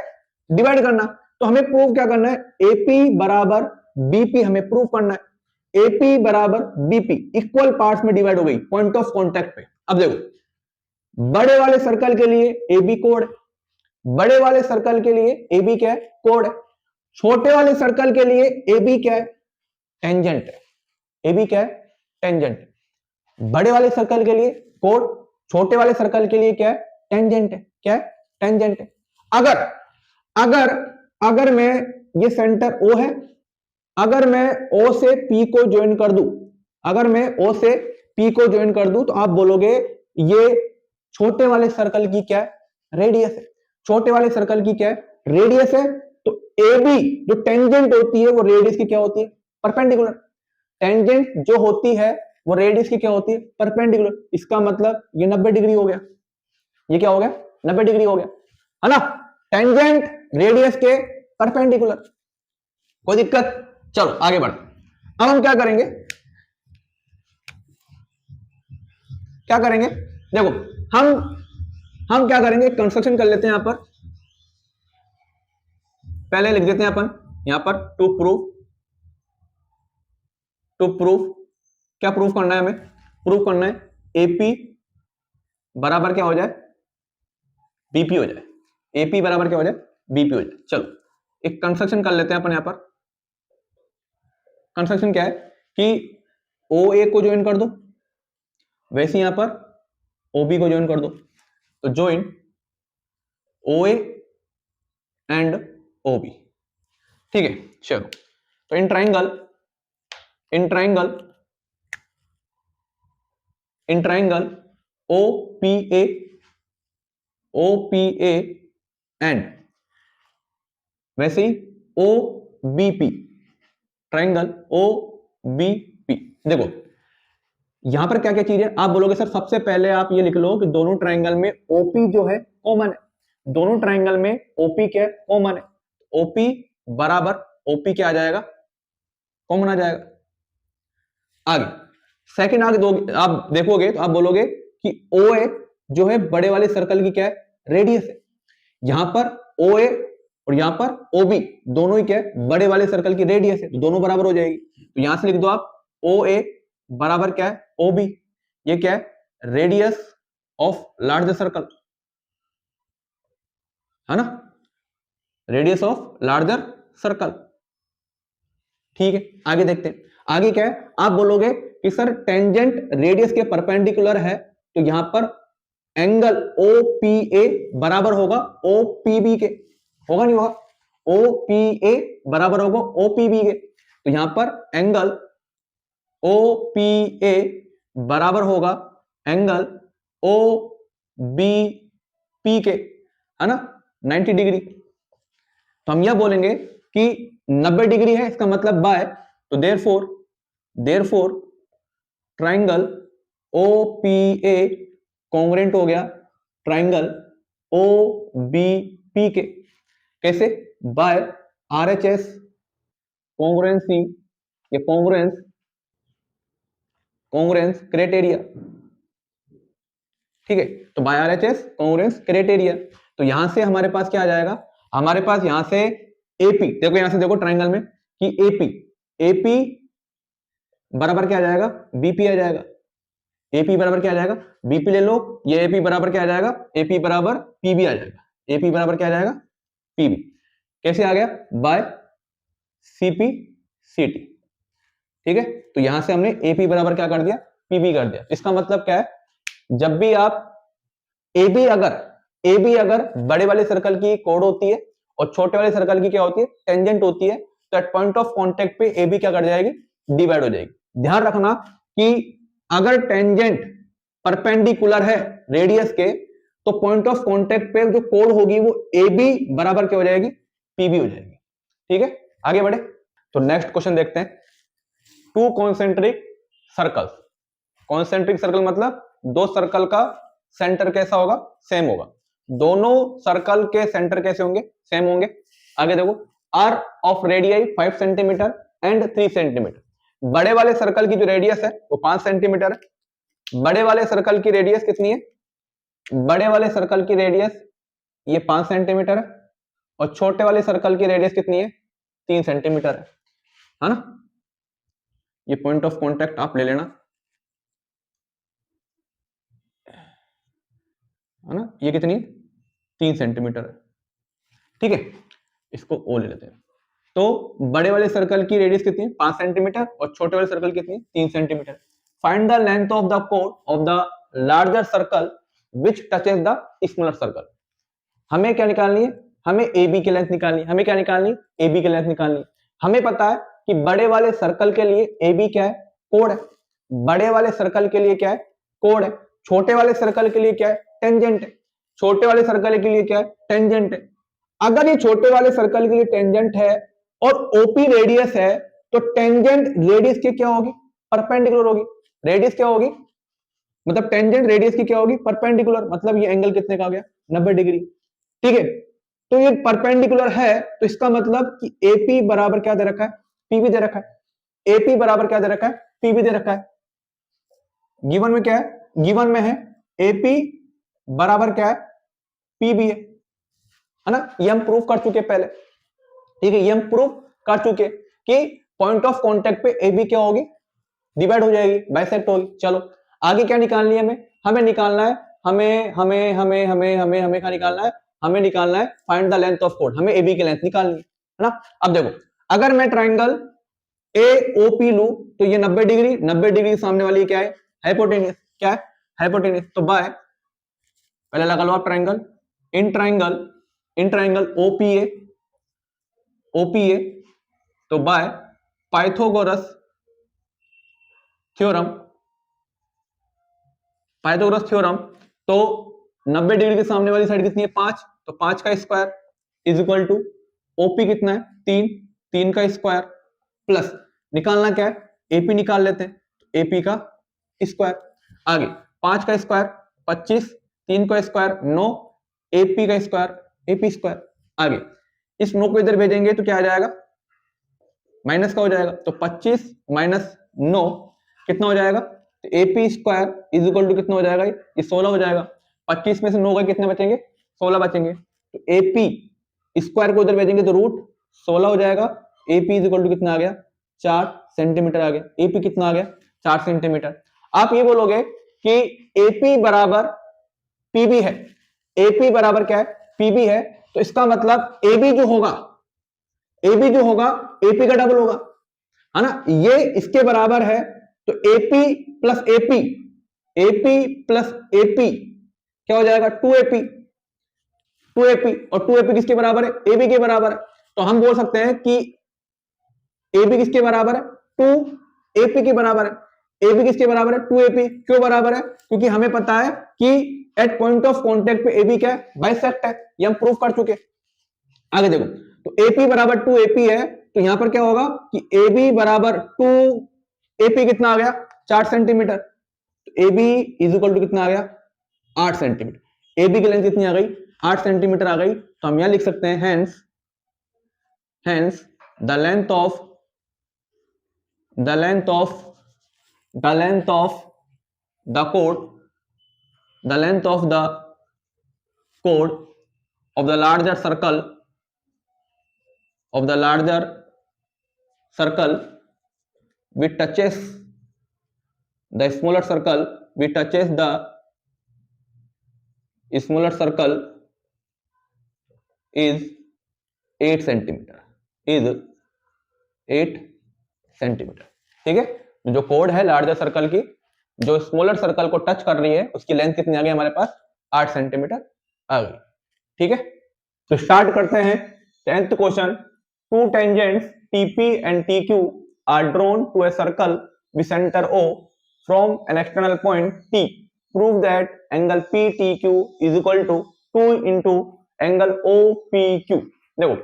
डिवाइड करना। तो हमें प्रूव क्या करना है, एपी बराबर बीपी हमें प्रूव करना है। एपी बराबर बीपी इक्वल पार्ट्स में डिवाइड हो गई पॉइंट ऑफ कॉन्टैक्ट पे। अब देखो बड़े वाले सर्कल के लिए ए बी कोड है, बड़े वाले सर्कल के लिए ए बी क्या है, कोड है। छोटे वाले सर्कल के लिए ए बी क्या है, टेंजेंट है। ए बी क्या है, टेंजेंट। बड़े वाले सर्कल के लिए कोड, छोटे वाले सर्कल के लिए क्या है, टेंजेंट है। क्या है, टेंजेंट है। अगर अगर अगर मैं, ये सेंटर ओ है, अगर मैं ओ से पी को ज्वाइन कर दूं, अगर मैं ओ से पी को ज्वाइन कर दूं तो आप बोलोगे ये छोटे वाले सर्कल की क्या है, रेडियस है। छोटे वाले सर्कल की क्या है, रेडियस है। तो ए बी जो टेंजेंट होती है वो रेडियस की क्या होती है, परपेंडिकुलर। टेंजेंट जो होती है वो रेडियस की क्या होती है, परपेंडिकुलर। इसका मतलब ये 90 डिग्री हो गया, ये क्या हो गया, 90 डिग्री हो गया, है ना। टेंजेंट रेडियस के परपेंडिकुलर, कोई दिक्कत। चलो आगे बढ़। अब हम क्या करेंगे, क्या करेंगे, देखो हम क्या करेंगे, कंस्ट्रक्शन कर लेते हैं यहां पर। पहले लिख देते हैं अपन यहां पर टू प्रूफ क्या प्रूफ करना है हमें, प्रूफ करना है एपी बराबर क्या हो जाए, बीपी हो जाए। एपी बराबर क्या हो जाए, बीपी हो जाए। चलो एक कंस्ट्रक्शन कर लेते हैं अपन यहां पर। कंस्ट्रक्शन क्या है कि ओ ए को ज्वाइन कर दो, वैसे यहां पर ओ बी को ज्वाइन कर दो। तो join O A and O B, ठीक है। चलो तो in triangle O P A and वैसे ही O B P, triangle O B P. देखो यहां पर क्या क्या चीज है, आप बोलोगे सर सबसे पहले आप ये लिख लो कि दोनों ट्राइंगल में ओपी जो है कॉमन है, दोनों ट्राइंगल में ओपी क्या है, कॉमन है। ओपी बराबर ओपी क्या आ जाएगा, कॉमन आ जाएगा। आगे सेकंड आगे दो आप देखोगे तो आप बोलोगे कि ओ ए जो है बड़े वाले सर्कल की क्या है, रेडियस है। यहां पर ओ ए और यहां पर ओ बी दोनों ही क्या है, बड़े वाले सर्कल की रेडियस है, तो दोनों बराबर हो जाएगी। तो यहां से लिख दो आप ओ ए बराबर क्या है, ओ बी। ये क्या है, रेडियस ऑफ लार्ज सर्कल, है ना, रेडियस ऑफ लार्जर सर्कल। ठीक है आगे देखते हैं। आगे क्या है, आप बोलोगे कि सर टेंजेंट रेडियस के परपेंडिकुलर है, तो यहां पर एंगल ओ पी ए बराबर होगा ओ पी बी के, होगा नहीं होगा, ओ पी ए बराबर होगा ओ पी बी के। तो यहां पर एंगल ओ पी ए बराबर होगा एंगल ओ बी पी के, है ना, 90 डिग्री। तो हम यह बोलेंगे कि 90 डिग्री है, इसका मतलब बाय, तो therefore triangle O P A congruent हो गया ट्राइंगल ओ बी पी के। कैसे, by R H S congruency या कॉन्ग्रुएंस क्राइटेरिया। ठीक है, तो बाय आरएचएस कॉन्ग्रुएंस क्राइटेरिया। तो यहां से हमारे पास क्या आ जाएगा, हमारे पास यहां से एपी, देखो यहां से देखो ट्राइंगल में कि एपी, एपी बराबर क्या आ जाएगा, बीपी आ जाएगा। एपी बराबर क्या आ जाएगा, बीपी ले लो, ये एपी बराबर क्या आ जाएगा, एपी बराबर पीबी आ जाएगा। एपी बराबर क्या आ जाएगा, पीबी। कैसे आ गया, बाय सीपी सीटी। ठीक है, तो यहां से हमने एपी बराबर क्या कर दिया, पीबी कर दिया। इसका मतलब क्या है, जब भी आप एबी अगर बड़े वाले सर्कल की कोड होती है और छोटे वाले सर्कल की क्या होती है, टेंजेंट होती है, तो एट पॉइंट ऑफ कांटेक्ट पे एबी क्या कर जाएगी, डिवाइड हो जाएगी। ध्यान रखना कि अगर टेंजेंट परपेंडिकुलर है रेडियस के, तो पॉइंट ऑफ कांटेक्ट पे जो कोड होगी वो एबी बराबर क्या हो जाएगी, पीबी हो जाएगी। ठीक है, आगे बढ़े तो नेक्स्ट क्वेश्चन देखते हैं। To concentric circles, concentric circle मतलब दो सर्कल का सेंटर कैसा होगा, सेम होगा। दोनों सर्कल के सेंटर कैसे होंगे, सेम होंगे। आगे देखो, are of radii 5 centimetre and 3 centimetre. बड़े वाले सर्कल की जो रेडियस है वो 5 सेंटीमीटर है। बड़े वाले सर्कल की रेडियस कितनी है, बड़े वाले सर्कल की रेडियस ये 5 सेंटीमीटर है और छोटे वाले सर्कल की रेडियस कितनी है, 3 सेंटीमीटर है ना। ये पॉइंट ऑफ कांटेक्ट आप ले लेना, है ना। ये कितनी, 3 सेंटीमीटर है। ठीक है, इसको ओ ले लेते हैं। तो बड़े वाले सर्कल की रेडियस कितनी है, 5 सेंटीमीटर और छोटे वाले सर्कल कितनी है, 3 centimetre. Find the length of the कोड of the larger circle which touches the smaller circle. हमें क्या निकालनी है, हमें ए बी की लेंथ निकालनी है। हमें क्या निकालनी, ए बी की लेंथ निकालनी है। हमें पता है कि बड़े वाले सर्कल के लिए ए बी क्या है, कोड है। बड़े वाले सर्कल के लिए क्या है, कोड है। छोटे वाले सर्कल के लिए क्या है, टेंजेंट है। छोटे वाले सर्कल के लिए क्या है, टेंजेंट है। अगर ये छोटे वाले सर्कल के लिए टेंजेंट है और ओपी रेडियस है, तो टेंजेंट रेडियस की क्या होगी, परपेंडिकुलर होगी। रेडियस क्या होगी, मतलब टेंजेंट रेडियस की क्या होगी, परपेंडिकुलर। मतलब ये एंगल कितने का आ गया, 90 डिग्री। ठीक है, तो ये परपेंडिकुलर है, तो इसका मतलब कि एपी बराबर क्या दे रखा है, पीबी दे रखा है। एपी बराबर क्या दे रखा है, पीबी दे रखा है। गिवन में क्या है, गिवन में है एपी बराबर क्या है, पीबी है ना। ये हम प्रूफ कर चुके पहले। ठीक है, ये हम प्रूफ कर चुके कि पॉइंट ऑफ कांटेक्ट पे एबी क्या होगी, डिवाइड हो जाएगी, बाइसेक्ट होगी। चलो आगे क्या निकालनी है, हमें हमें निकालना है, हमें हमें हमें हमें हमें हमें क्या निकालना है, हमें निकालना है find the length of code. हमें एबी की लेंथ निकालनी है ना। अब देखो, अगर मैं ट्राइंगल ए ओ पी लू, तो ये 90 डिग्री, 90 डिग्री सामने वाली क्या है, हाइपोटेन्यूस। क्या है, हाइपोटेन्यूस। तो बाय, पहले लगा लो आप triangle, in triangle OPA, OPA, तो by Pythagoras theorem, Pythagoras theorem. तो 90 डिग्री के सामने वाली साइड कितनी है, 5, तो 5 का square is equal to OP कितना है, 3, 3 का स्क्वायर प्लस निकालना क्या है, एपी निकाल लेते हैं, एपी का स्क्वायर। आगे 5 का स्क्वायर 25, 3 का स्क्वायर 9, एपी का स्क्वायर एपी स्क्वायर। आगे इस 9 को इधर भेजेंगे तो क्या आ जाएगा, माइनस का हो जाएगा। तो 25 माइनस 9 कितना हो जाएगा, तो AP square is equal to कितना हो जाएगा, ये 16 हो जाएगा। 25 में से 9 का कितने बचेंगे, 16 बचेंगे। तो एपी स्क्वायर को उधर भेजेंगे तो रूट 16 हो जाएगा। एपी इज इक्वल टू कितना आ गया, 4 सेंटीमीटर आ गया। एपी कितना आ गया, 4 सेंटीमीटर। आप ये बोलोगे कि एपी बराबर पीबी है, एपी बराबर क्या है, पीबी है, तो इसका मतलब एबी जो होगा, एबी जो होगा एपी का डबल होगा, है ना। ये इसके बराबर है, तो AP plus AP, AP plus AP क्या हो जाएगा, 2AP, 2AP। और 2AP किसके बराबर है, एबी के बराबर है। तो हम बोल सकते हैं कि एबी किसके बराबर है, 2AP के बराबर है। एबी किसके बराबर है, 2AP। क्यों बराबर है, क्योंकि हमें पता है कि एट पॉइंट ऑफ कांटेक्ट पे एबी क्या है, बाइसेक्ट है। ये हम प्रूफ कर चुके। आगे देखो, तो AP बराबर 2AP है, तो यहां पर क्या होगा कि AB बराबर 2AP कितना आ गया, 4 सेंटीमीटर। तो AB इज इक्वल टू कितना आ गया, 8 सेंटीमीटर। AB की लेंथ कितनी आ गई, 8 सेंटीमीटर आ गई। तो हम यहां लिख सकते हैं hence the length of the code the length of the chord of the larger circle which touches the smaller circle is 8 centimetre is 8 centimetre. ठीक है, जो कोड है लार्जर सर्कल की जो स्मॉलर सर्कल को टच कर रही है उसकी लेंथ कितनी आ गई हमारे पास 8 सेंटीमीटर आ गई। ठीक है, तो स्टार्ट करते हैं 10th question. To tangents TP and TQ are drawn to a circle with center O from an external point T. Prove that angle PTQ is equal to 2 into angle OPQ। देखो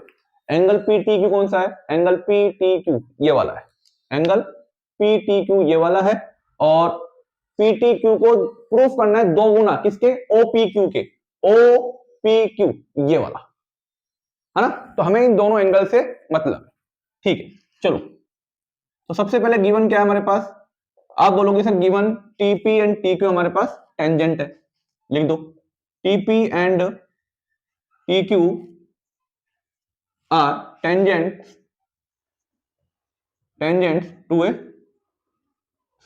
एंगल PTQ कौन सा है, एंगल PTQ ये वाला है, एंगल PTQ ये वाला है और PTQ को प्रूफ करना है 2 गुना किसके, OPQ के, OPQ ये वाला है ना। तो हमें इन दोनों एंगल से मतलब है। ठीक है, चलो तो सबसे पहले गिवन क्या है हमारे पास, आप बोलोगे sir given TP and TQ हमारे पास टेंजेंट है, लिख दो TP and TQ are tangents to a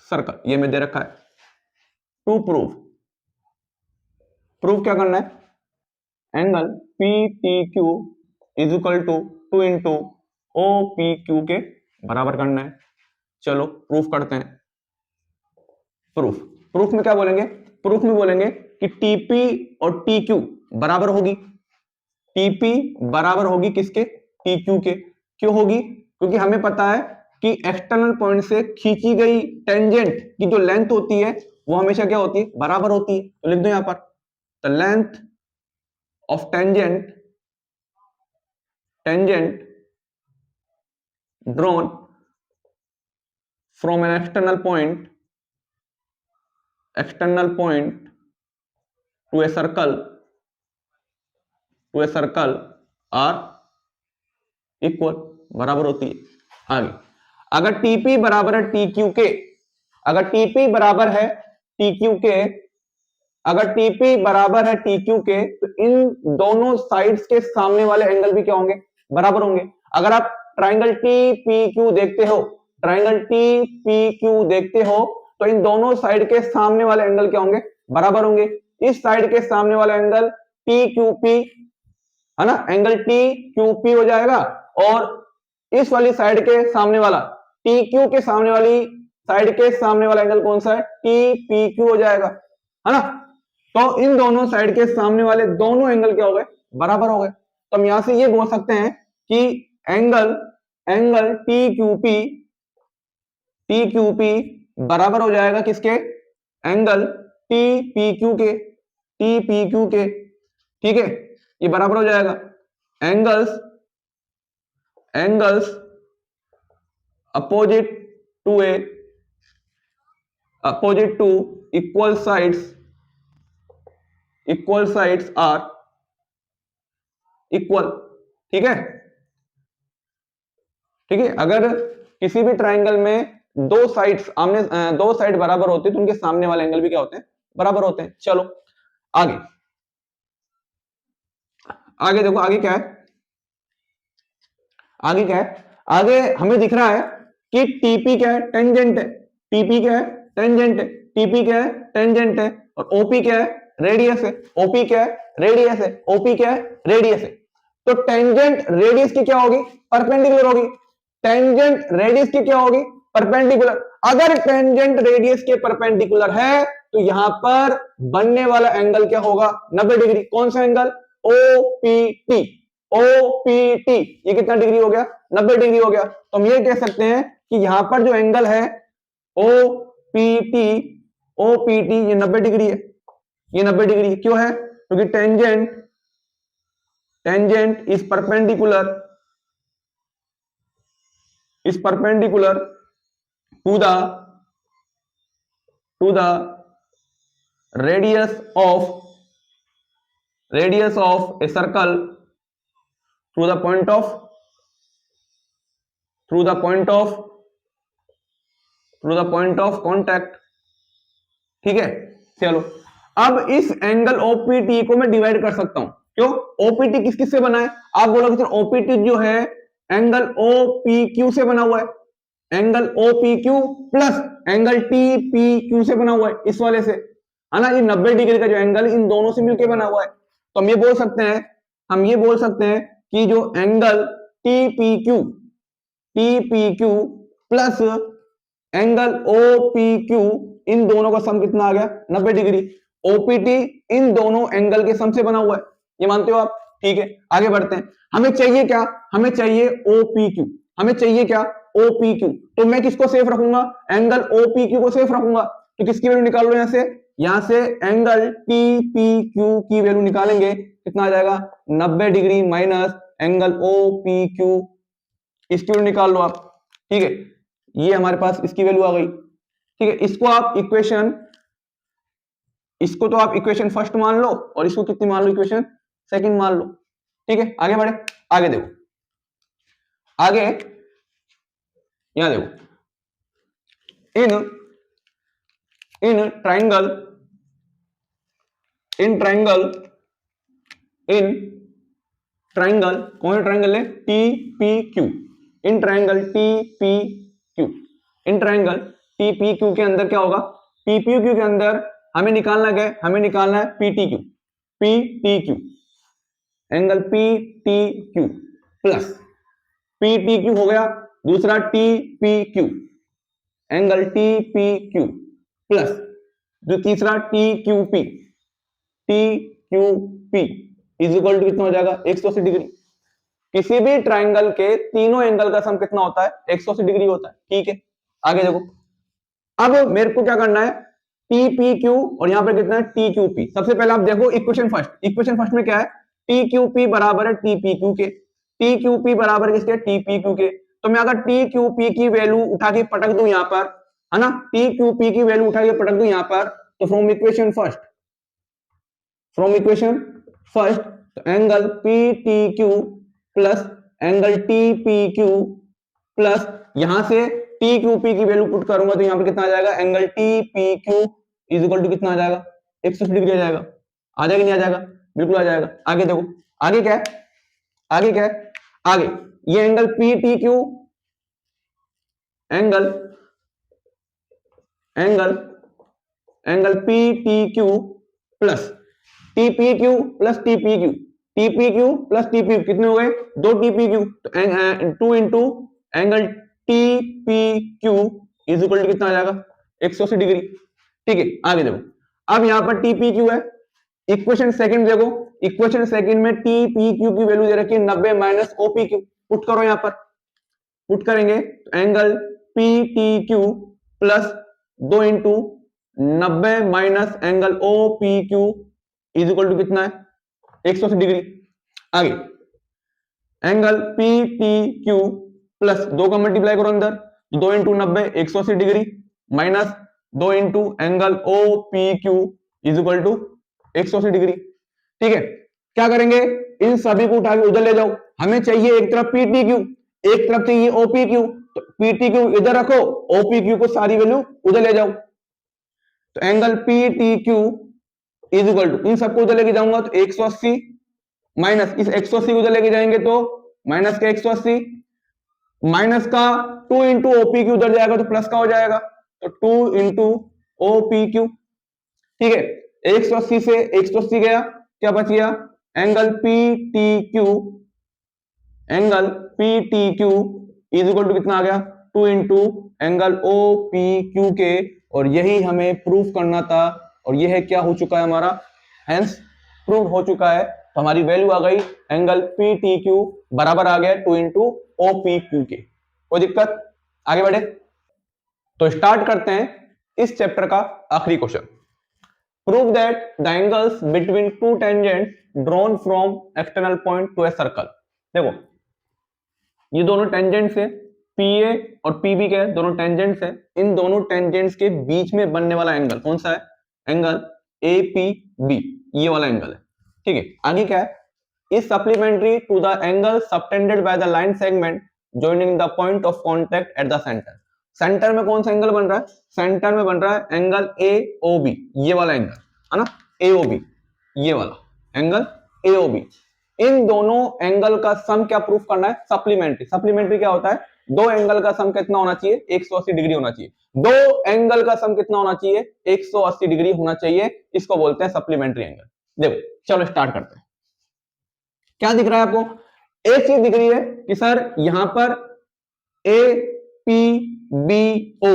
circle, ये में दे रखा है। टू प्रूफ क्या करना है, angle PTQ is equal to 2 into OPQ के बराबर करना है। चलो प्रूफ करते हैं। प्रूफ में क्या बोलेंगे, प्रूफ में बोलेंगे कि TP और TQ बराबर होगी, TP बराबर होगी किसके, TQ के। क्यों होगी, क्योंकि हमें पता है कि एक्सटर्नल पॉइंट से खींची गई टेंजेंट की जो लेंथ होती है वो हमेशा क्या होती है, बराबर होती है। तो लिख दो यहां पर the length of tangent drawn from an external point to a circle are equal, बराबर होती है। आगे अगर TP बराबर है TQ के, अगर TP बराबर है TQ के, अगर TP बराबर है TQ के तो इन दोनों साइड्स के सामने वाले एंगल भी क्या होंगे, बराबर होंगे। अगर आप ट्राइंगल TPQ देखते हो, ट्राइंगल TPQ देखते हो तो इन दोनों साइड के सामने वाले एंगल क्या होंगे, बराबर होंगे। इस साइड के सामने वाला एंगल TQP है ना, एंगल TQP हो जाएगा और इस वाली साइड के सामने वाला TQ के सामने वाली साइड के सामने वाला एंगल कौन सा है, TPQ हो जाएगा, है ना। तो इन दोनों साइड के सामने वाले दोनों एंगल क्या हो गए, बराबर हो गए। तो हम यहां से ये बोल सकते हैं कि एंगल TQP बराबर हो जाएगा किसके, एंगल TPQ के, ठीक है, ये बराबर हो जाएगा angles opposite to equal sides are equal. ठीक है, अगर किसी भी ट्राइंगल में दो साइड बराबर होती है तो उनके सामने वाले एंगल भी क्या होते हैं, बराबर होते हैं। चलो आगे देखो आगे क्या है, आगे हमें दिख रहा है कि TP क्या है, टेंजेंट है, TP क्या है, टेंजेंट है, TP क्या है, टेंजेंट है और OP क्या है, रेडियस है, OP क्या है, रेडियस है, OP क्या है, रेडियस है। तो टेंजेंट रेडियस की क्या होगी, परपेंडिकुलर होगी। टेंजेंट रेडियस की क्या होगी, परपेंडिकुलर। अगर टेंजेंट रेडियस के परपेंडिकुलर है तो यहां पर बनने वाला एंगल क्या होगा, 90 डिग्री। कौन सा एंगल, OPT। ये कितना डिग्री हो गया, 90 डिग्री हो गया। तो हम ये कह सकते हैं कि यहां पर जो एंगल है OPT ये 90 डिग्री है, ये 90 डिग्री क्यों है, क्योंकि tangent is perpendicular to the radius of a circle through the point of contact। ठीक है, चलो अब इस एंगल ओपीटी को मैं डिवाइड कर सकता हूं, क्यों? ओपीटी किस किस से बना है? आप बोलोगे सर ओपीटी जो है एंगल ओपीक्यू से बना हुआ है, एंगल ओपीक्यू प्लस एंगल टीपीक्यू से बना हुआ है, इस वाले से, है ना। ये 90 डिग्री का जो एंगल इन दोनों से मिलकर बना हुआ है। तो हम ये बोल सकते हैं, कि जो एंगल टीपीक्यू प्लस एंगल ओपीक्यू, इन दोनों का सम कितना आ गया? 90 डिग्री। ओपीटी इन दोनों एंगल के सम से बना हुआ है, ये मानते हो आप? ठीक है, आगे बढ़ते हैं। हमें चाहिए क्या? हमें चाहिए ओपीक्यू। हमें चाहिए क्या? ओपीक्यू। तो मैं किसको सेफ रखूंगा? एंगल ओपीक्यू को सेफ रखूंगा। तो किसकी वैल्यू निकाल लो? यहां से एंगल टीपीक्यू की वैल्यू निकालेंगे, कितना आ जाएगा? 90 डिग्री माइनस एंगल ओपीक्यू, इसकी वैल्यू निकाल लो आप। ठीक है, ये हमारे पास इसकी वैल्यू आ गई। ठीक है, इसको तो आप इक्वेशन फर्स्ट मान लो, और इसको कितनी मान लो? इक्वेशन सेकंड मान लो। ठीक है, आगे बढ़े। आगे देखो, आगे यहां देखो, इन ट्राइंगल कौन सा ट्राइंगल है? टीपीक्यू। इन ट्राइंगल टीपीक्यू के अंदर क्या होगा? टीपीक्यू के अंदर हमें निकालना क्या है? हमें निकालना है पीटीक्यू, एंगल पीटीक्यू प्लस पीटीक्यू हो गया, दूसरा टीपीक्यू, एंगल टीपीक्यू प्लस जो तीसरा टीक्यूपी इज इक्वल टू कितना हो जाएगा? 180 डिग्री। किसी भी ट्राइंगल के तीनों एंगल का सम कितना होता है? 180 डिग्री होता है। ठीक है, आगे देखो। अब मेरे को क्या करना है? टीपीक्यू और यहां पर कितना है? टीक्यूपी। सबसे पहले आप देखो इक्वेशन फर्स्ट में क्या है? टीक्यूपी बराबर है टीपीक्यू के। टीक्यूपी बराबर किसके? टीपीक्यू के। तो मैं अगर टीक्यूपी की वैल्यू उठा के पटक दूं यहां पर, है ना, टीक्यूपी की वैल्यू उठा के पटक दूं यहां पर, तो फ्रॉम इक्वेशन फर्स्ट तो angle PTQ plus angle टीपीक्यू plus यहां से टीक्यूपी की वैल्यू पुट करूंगा तो यहां पर कितना आ जाएगा? Angle TPQ is equal to कितना आ जाएगा? 180 डिग्री आ जाएगा। आ जाएगा नहीं आ जाएगा? बिल्कुल आ जाएगा। आगे देखो, आगे क्या है? आगे ये angle PTQ, angle PTQ plus TPQ कितने हो गए? 2 टीपीक्यू, तो 2 into angle TPQ is equal to कितना आ जाएगा? 180 डिग्री। ठीक है, आगे देखो। अब यहां पर टीपीक्यू है, इक्वेशन सेकंड देखो, इक्वेशन सेकंड में टीपीक्यू की वैल्यू दे रखी है 90 माइनस ओपीक्यू। पुट करो, यहां पर पुट करेंगे तो angle PTQ plus 2 into 90 minus angle OPQ is equal to कितना है? 180 डिग्री। आगे एंगल पीटीक्यू प्लस 2 का मल्टीप्लाई करो अंदर, 2 into 90 180 degree minus 2 into angle OPQ is equal to 180 degree. ठीक है, क्या करेंगे? इन सभी को उठा के उधर ले जाओ। हमें चाहिए एक तरफ पीटीक्यू, एक तरफ चाहिए ओपीक्यू, तो पीटीक्यू इधर रखो, ओपीक्यू को सारी वैल्यू उधर ले जाओ। तो एंगल पीटीक्यू इज इक्वल टू, इन सबको उधर लेके जाऊंगा तो 180 माइनस इस 180 को उधर लेके जाएंगे तो माइनस का 180 माइनस का 2 इंटू ओपीक्यू उधर जाएगा तो प्लस का हो जाएगा, तो 2 इंटू ओपीक्यू। ठीक है, 180 से 180 गया, क्या बच गया? एंगल पीटीक्यू इज इक्वल टू कितना आ गया? 2 इंटू एंगल ओपीक्यू के। और यही हमें प्रूफ करना था, और यह है क्या हो चुका है हमारा? हेंस प्रूव हो चुका है। तो हमारी वैल्यू आ गई एंगल पीटीक्यू बराबर आ गया 2 इंटू ओपीक्यू के। कोई दिक्कत? आगे बढ़े तो स्टार्ट करते हैं इस चैप्टर का आखिरी question. Prove that the angles between two tangent drawn from external point to a circle. देखो ये दोनों टेंजेंट्स है, पीए और पीबी के दोनों टेंजेंट्स है। इन दोनों टेंजेंट्स के बीच में बनने वाला एंगल कौन सा है? एंगल एपीबी, ये वाला एंगल है। ठीक है, आगे क्या है? Is supplementary to the angle subtended by the line segment joining the point of contact at the centre. Centre में कौन सा एंगल बन रहा है? सेंटर में बन रहा है एंगल एओबी, ये वाला एंगल। है ना, AOB, ये वाला एंगल AOB, इन दोनों एंगल का सम क्या प्रूफ करना है, सप्लीमेंट्री। सप्लीमेंट्री क्या होता है, दो एंगल का सम कितना होना चाहिए, 180 डिग्री होना चाहिए। दो एंगल का सम कितना होना चाहिए, 180 डिग्री होना चाहिए, इसको बोलते हैं सप्लीमेंट्री एंगल। देखो चलो स्टार्ट करते हैं। क्या दिख रहा है आपको, एक चीज दिख रही है कि सर यहां पर APBO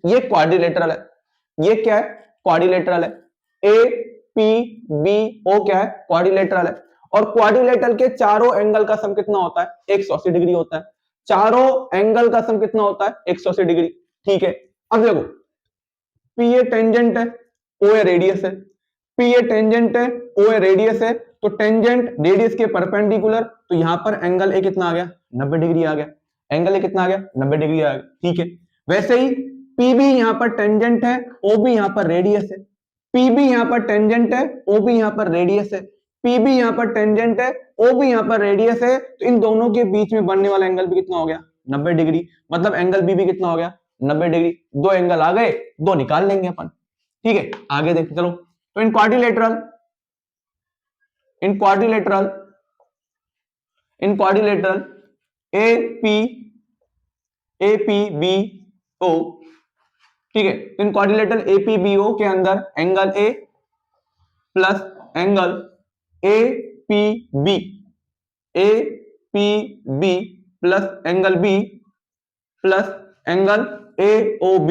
ये क्वाड्रिलेटरल है, ये क्या है, क्वाड्रिलेटरल है। APBO क्या है, क्वाड्रिलेटरल है। और क्वाड्रिलेटरल के चारों एंगल का सम कितना होता है, 180 डिग्री होता है। चारों एंगल का सम कितना होता है, 180 डिग्री। ठीक है, अब देखो P ये टेंजेंट है, O ए रेडियस है। P ये टेंजेंट है, O ए रेडियस है, तो टेंजेंट रेडियस के परपेंडिकुलर, तो यहां पर एंगल ए कितना आ गया, 90 डिग्री आ गया। एंगल ए कितना आ गया, 90 डिग्री आ गया। ठीक है, वैसे ही P भी यहां पर टेंजेंट है, O भी यहां पर रेडियस है। P भी यहां पर टेंजेंट है, O भी यहां पर रेडियस है। P भी यहां पर टेंजेंट है, O भी यहां पर रेडियस है, तो इन दोनों के बीच में बनने वाला एंगल भी कितना हो गया, 90 डिग्री। मतलब एंगल बी भी कितना हो गया, 90 डिग्री। दो एंगल आ गए, दो निकाल लेंगे अपन। ठीक है, आगे देखते चलो। तो इन क्वाड्रिलेटरल APBO, ठीक है, इन क्वाड्रिलेटरल APBO के अंदर angle A plus angle APB plus angle B plus angle AOB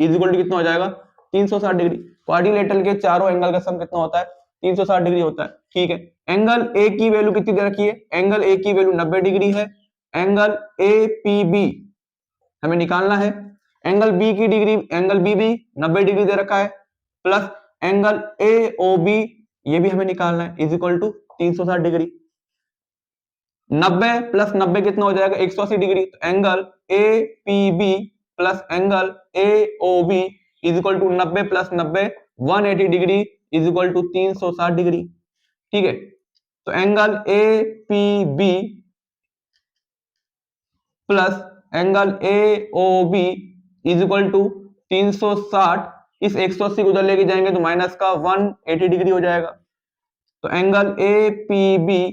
is equal to कितना हो जाएगा, 360 डिग्री। क्वाड्रिलेटरल के चारों एंगल का सम कितना होता है, 360 डिग्री होता है। ठीक है, एंगल ए की वैल्यू कितनी दे रखी है, एंगल ए की वैल्यू 90 डिग्री है। एंगल APB हमें निकालना है, एंगल बी की डिग्री, एंगल बी भी 90 डिग्री दे रखा है, प्लस एंगल AOB ये भी हमें निकालना है, is equal to 360 degree. 90 plus 90 कितना हो जाएगा, 180 डिग्री। तो angle APB plus angle AOB is equal to 90 plus 90 180 degree is equal to 360 degree. ठीक है, तो angle APB plus angle AOB is equal to 360, इस 180 को उधर लेके जाएंगे तो माइनस का 180 डिग्री हो जाएगा। तो angle APB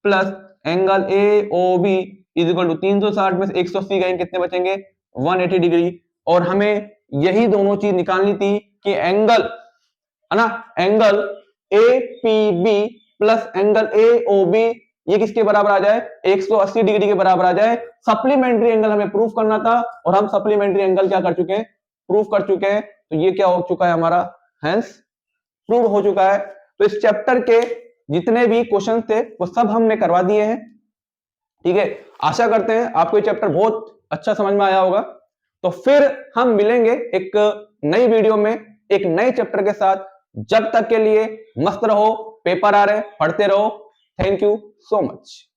plus angle AOB is equal to 360 में से 180 गए, कितने बचेंगे, 180 डिग्री। और हमें यही दोनों चीज निकालनी थी कि एंगल है ना, angle APB plus angle AOB ये किसके बराबर आ जाए, 180 डिग्री के बराबर आ जाए। सप्लीमेंट्री एंगल हमें प्रूफ करना था और हम सप्लीमेंट्री एंगल क्या कर चुके हैं, प्रूफ कर चुके हैं। तो ये क्या हो चुका है हमारा, हेंस प्रूव हो चुका है। तो इस चैप्टर के जितने भी क्वेश्चन थे वो सब हमने करवा दिए हैं। ठीक है, आशा करते हैं आपको ये चैप्टर बहुत अच्छा समझ में आया होगा। तो फिर हम मिलेंगे एक नई वीडियो में एक नए चैप्टर के साथ। जब तक के लिए मस्त रहो, पेपर आ रहे पढ़ते रहो। Thank you so much.